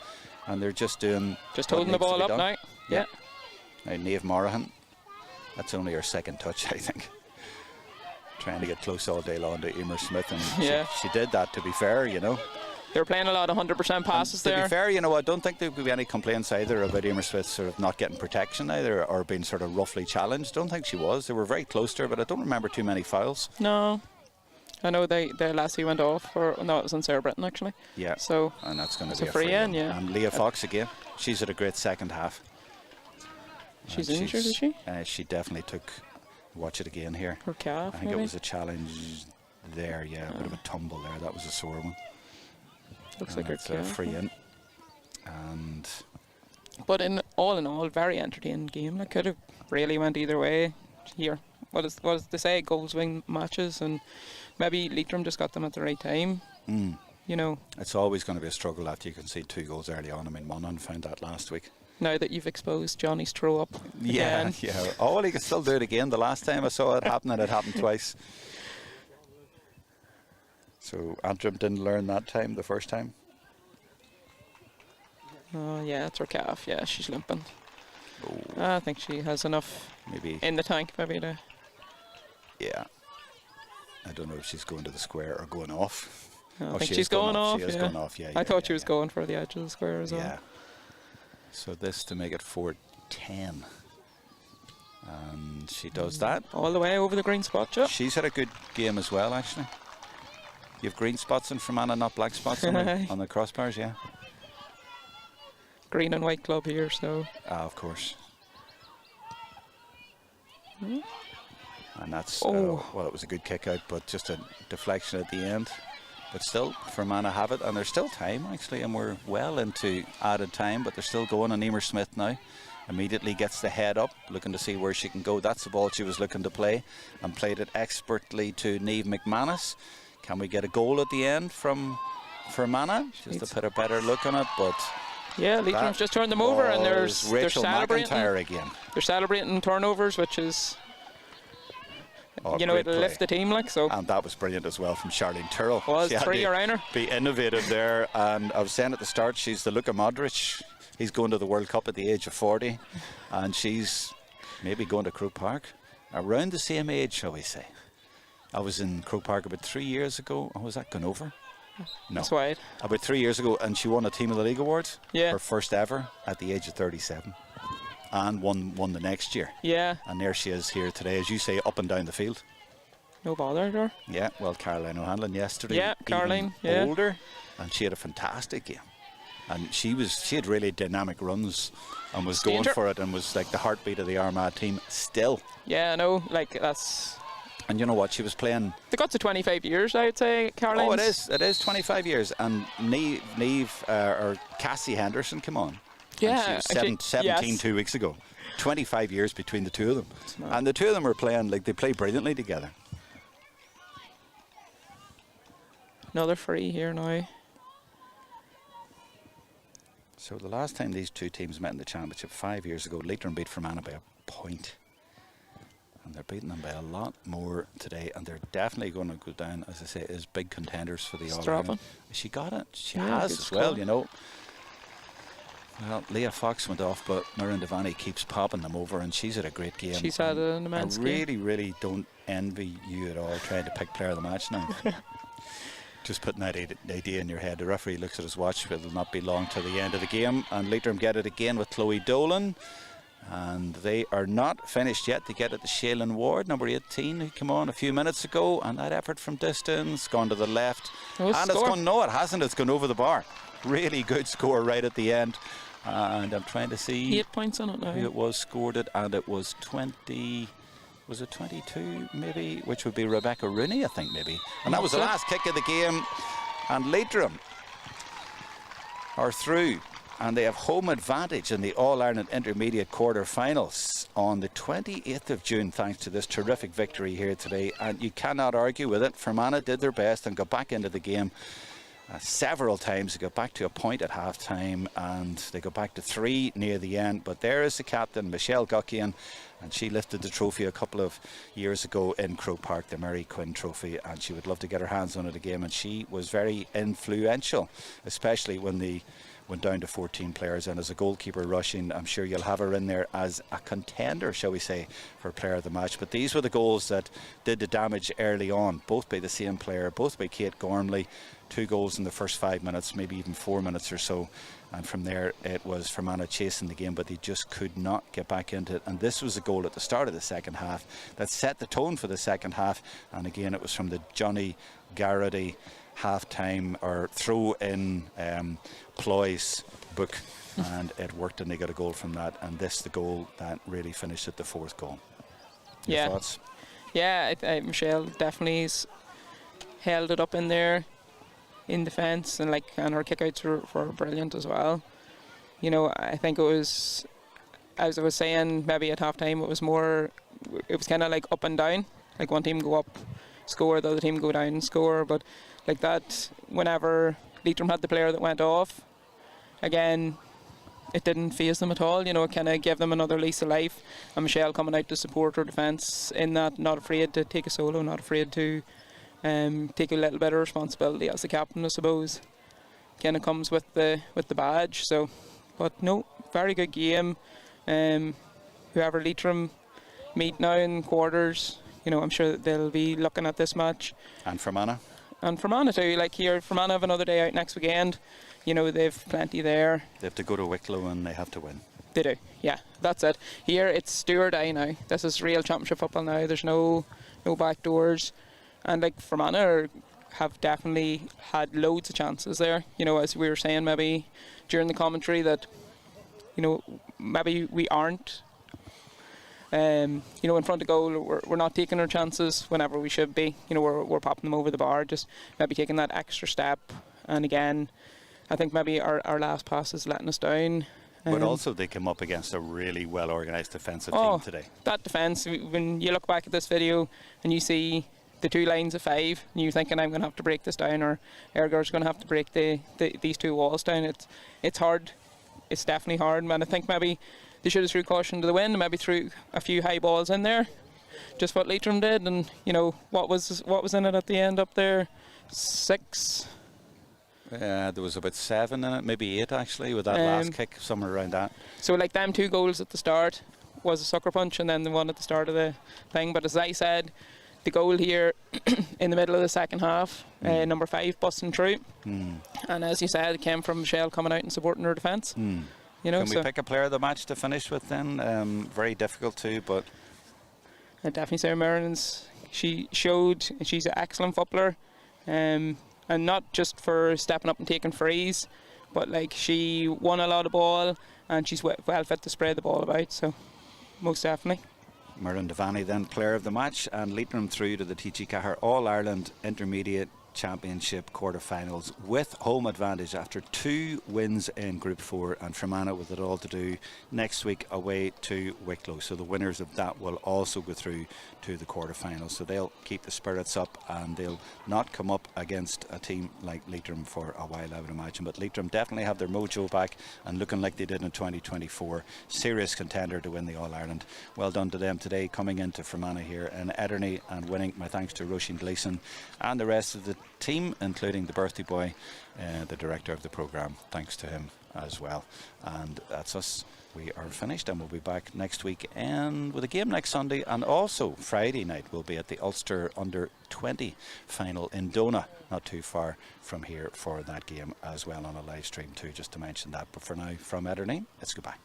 and they're just holding the ball up now. Yeah. Now Niamh Morahan, that's only her second touch, I think. Trying to get close all day long to Emer Smith, and she did that, to be fair, you know. They were playing a lot of 100% passes there. To be fair, you know, I don't think there would be any complaints either about Emer Smith sort of not getting protection either, or being sort of roughly challenged. Don't think she was. They were very close to her, but I don't remember too many fouls. No. I know the lassie went off, no, it was on Sarah Britton actually. Yeah. So and that's going to be a free in, yeah. And Leah Fox again. She's had a great second half. She's injured, is she? She definitely took. Watch it again here. Her calf, I think maybe? it was a challenge there. Yeah, a bit of a tumble there. That was a sore one. Looks like her It's a calf. free in. And But in all, very entertaining game. Like, could have really went either way here. What is they say? Goals win matches, and maybe Leitrim just got them at the right time. You know, it's always going to be a struggle after you can see 2 goals early on. I mean, Monaghan found that last week. now that you've exposed Johnny's throw up Yeah, again. yeah. Oh, well, he could still do it again. The last time I saw it happen, and it happened twice. So Antrim didn't learn that time, the first time. Oh yeah, it's her calf. Yeah, she's limping. Oh, I think she has enough maybe. in the tank, maybe to. Yeah. I don't know if she's going to the square or going off. I Oh, think she she's is going going off. She is yeah. going off, yeah. I thought yeah, she was going for the edge of the square as well. Yeah. So this to make it 4-10. And she does that. All the way over the green spot, yeah. She's had a good game as well, actually. You have green spots in Fermanagh, not black spots on the crossbars, yeah? Green and white club here, so. Ah, of course. And that's, Oh. well, it was a good kick out, but just a deflection at the end. But still, Fermanagh have it, and there's still time, actually, and we're well into added time, but they're still going, and Emer Smith now immediately gets the head up, looking to see where she can go. That's the ball she was looking to play, and played it expertly to Niamh McManus. Can we get a goal at the end from Fermanagh? Just to put a better look on it, but... Yeah, Leitrim's just turned them over, and they're Rachel celebrating. McIntyre again. They're celebrating turnovers, which is, Oh, you know, great it'll play. lift the team, like so. And that was brilliant as well from Charlene Tyrrell. Was She had 3 to around her. be innovative there, and I was saying at the start, she's the Luka Modric. He's going to the World Cup at the age of 40, and she's maybe going to Croke Park around the same age, shall we say. I was in Croke Park about 3 years ago. Oh, was that gone over? No. That's wide. About 3 years ago, and she won a Team of the League award. Yeah. Her first ever at the age of 37, and won the next year. Yeah, And there she is here today, as you say, up and down the field. no bother there. Yeah, well, Caroline O'Hanlon yesterday. Yeah, Caroline, yeah. Older, and she had a fantastic game. And she had really dynamic runs and was going Danger. for it, and was like the heartbeat of the Armagh team still. Yeah, no, like that's. And you know what? She was playing. They got to 25 years, I would say, Caroline. Oh, it is. It is 25 years. And Niamh or Cassie Henderson, come on. Yeah, And she actually, was 17 yes. 2 weeks ago. 25 years between the two of them. And the two of them were playing, like, they play brilliantly together. Another free here now. So the last time these two teams met in the championship 5 years ago, Leitrim beat Fermanagh by a point. And they're beating them by a lot more today, and they're definitely going to go down, as I say, as big contenders for the All-Ireland. She got it. She Yeah, has good as well, score. you know. Well, Leah Fox went off, but Miranda Devani keeps popping them over, and she's had a great game. She's had an immense I game. really don't envy you at all trying to pick player of the match now. Just putting that idea in your head. The referee looks at his watch. It'll not be long till the end of the game. And Leitrim get it again with Chloe Dolan. And they are not finished yet. They get it to Shaylin Ward, number 18, who came on a few minutes ago. And that effort from distance, gone to the left. Oh, and it's score. gone, no, it hasn't. It's gone over the bar. Really good score right at the end. And I'm trying to see 8 points on it now. who it was scored it. And it was 20... Was it 22 maybe? Which would be Rebecca Rooney, I think, maybe. And that was the last kick of the game. And Leitrim are through. And they have home advantage in the All-Ireland Intermediate quarter-finals on the 28th of June, thanks to this terrific victory here today. And you cannot argue with it. Fermanagh did their best and got back into the game several times. They got back to a point at half-time, and they got back to 3 near the end. But there is the captain, Michelle Guckian, and she lifted the trophy a couple of years ago in Croke Park, the Mary Quinn Trophy, and she would love to get her hands on it again. And she was very influential, especially when they went down to 14 players, and as a goalkeeper rushing, I'm sure you'll have her in there as a contender, shall we say, for player of the match. But these were the goals that did the damage early on, both by the same player, both by Kate Gormley. 2 goals in the first 5 minutes, maybe even 4 minutes or so, and from there it was Fermanagh chasing the game, but they just could not get back into it. And this was a goal at the start of the second half that set the tone for the second half, and again it was from the Johnny Garrity half-time or throw-in ploys book, and it worked, and they got a goal from that. And this, the goal that really finished at the fourth goal. Your thoughts? Yeah, Michelle definitely held it up in there in defence, and her kickouts were brilliant as well. You know, I think it was, as I was saying, maybe at half time it was kind of like up and down. Like one team go up, score, the other team go down and score. But like that, whenever Leitrim had the player that went off, again, it didn't faze them at all. You know, it kind of gave them another lease of life. And Michelle coming out to support her defence in that, not afraid to take a solo, not afraid to take a little bit of responsibility as the captain, I suppose. Kind of comes with the badge. So, but no, very good game. Whoever Leitrim meet now in quarters, you know, I'm sure that they'll be looking at this match. And Fermanagh? And Fermanagh too. Like here, Fermanagh have another day out next weekend. You know, they've plenty there. They have to go to Wicklow and they have to win. They do, yeah, that's it. Here it's do or die now. This is real championship football now. There's no back doors. And like Fermanagh have definitely had loads of chances there. You know, as we were saying maybe during the commentary that, you know, maybe we aren't, you know, in front of goal, we're not taking our chances whenever we should be. You know, we're popping them over the bar, just maybe taking that extra step. And again, I think maybe our last pass is letting us down. But also they came up against a really well-organised defensive team today. That defence, when you look back at this video and you see the two lines of five, and you're thinking, I'm going to have to break this down, or Ergar's going to have to break these two walls down. It's hard. It's definitely hard, man. I think maybe they should have threw caution to the wind and maybe threw a few high balls in there. Just what Leitrim did, and you know what was in it at the end up there? 6. There was about 7 in it, maybe 8 actually, with that last kick, somewhere around that. So like them 2 goals at the start was a sucker punch, and then the one at the start of the thing. But as I said, the goal here in the middle of the second half, number 5 busting through, and as you said, it came from Michelle coming out and supporting her defence. You know, can we pick a player of the match to finish with then? Very difficult too, but I'd definitely say Merlin's. She showed she's an excellent footballer, and not just for stepping up and taking frees, but like she won a lot of ball and she's well fit to spread the ball about. So most definitely. Merlin Devaney then player of the match, and Leitrim through to the TG4 All-Ireland Intermediate Championship quarter-finals with home advantage after 2 wins in Group 4, and Fermanagh with it all to do next week away to Wicklow. So the winners of that will also go through to the quarter-finals. So they'll keep the spirits up and they'll not come up against a team like Leitrim for a while, I would imagine. But Leitrim definitely have their mojo back and looking like they did in 2024. Serious contender to win the All-Ireland. Well done to them today, coming into Fermanagh here in Ederney and winning. My thanks to Roisin Gleeson and the rest of the team, including the birthday boy, the director of the programme. Thanks to him as well. And that's us. We are finished, and we'll be back next week and with a game next Sunday, and also Friday night we'll be at the Ulster Under 20 final in Dona, not too far from here, for that game as well on a live stream too, just to mention that. But for now, from Ederney, it's goodbye.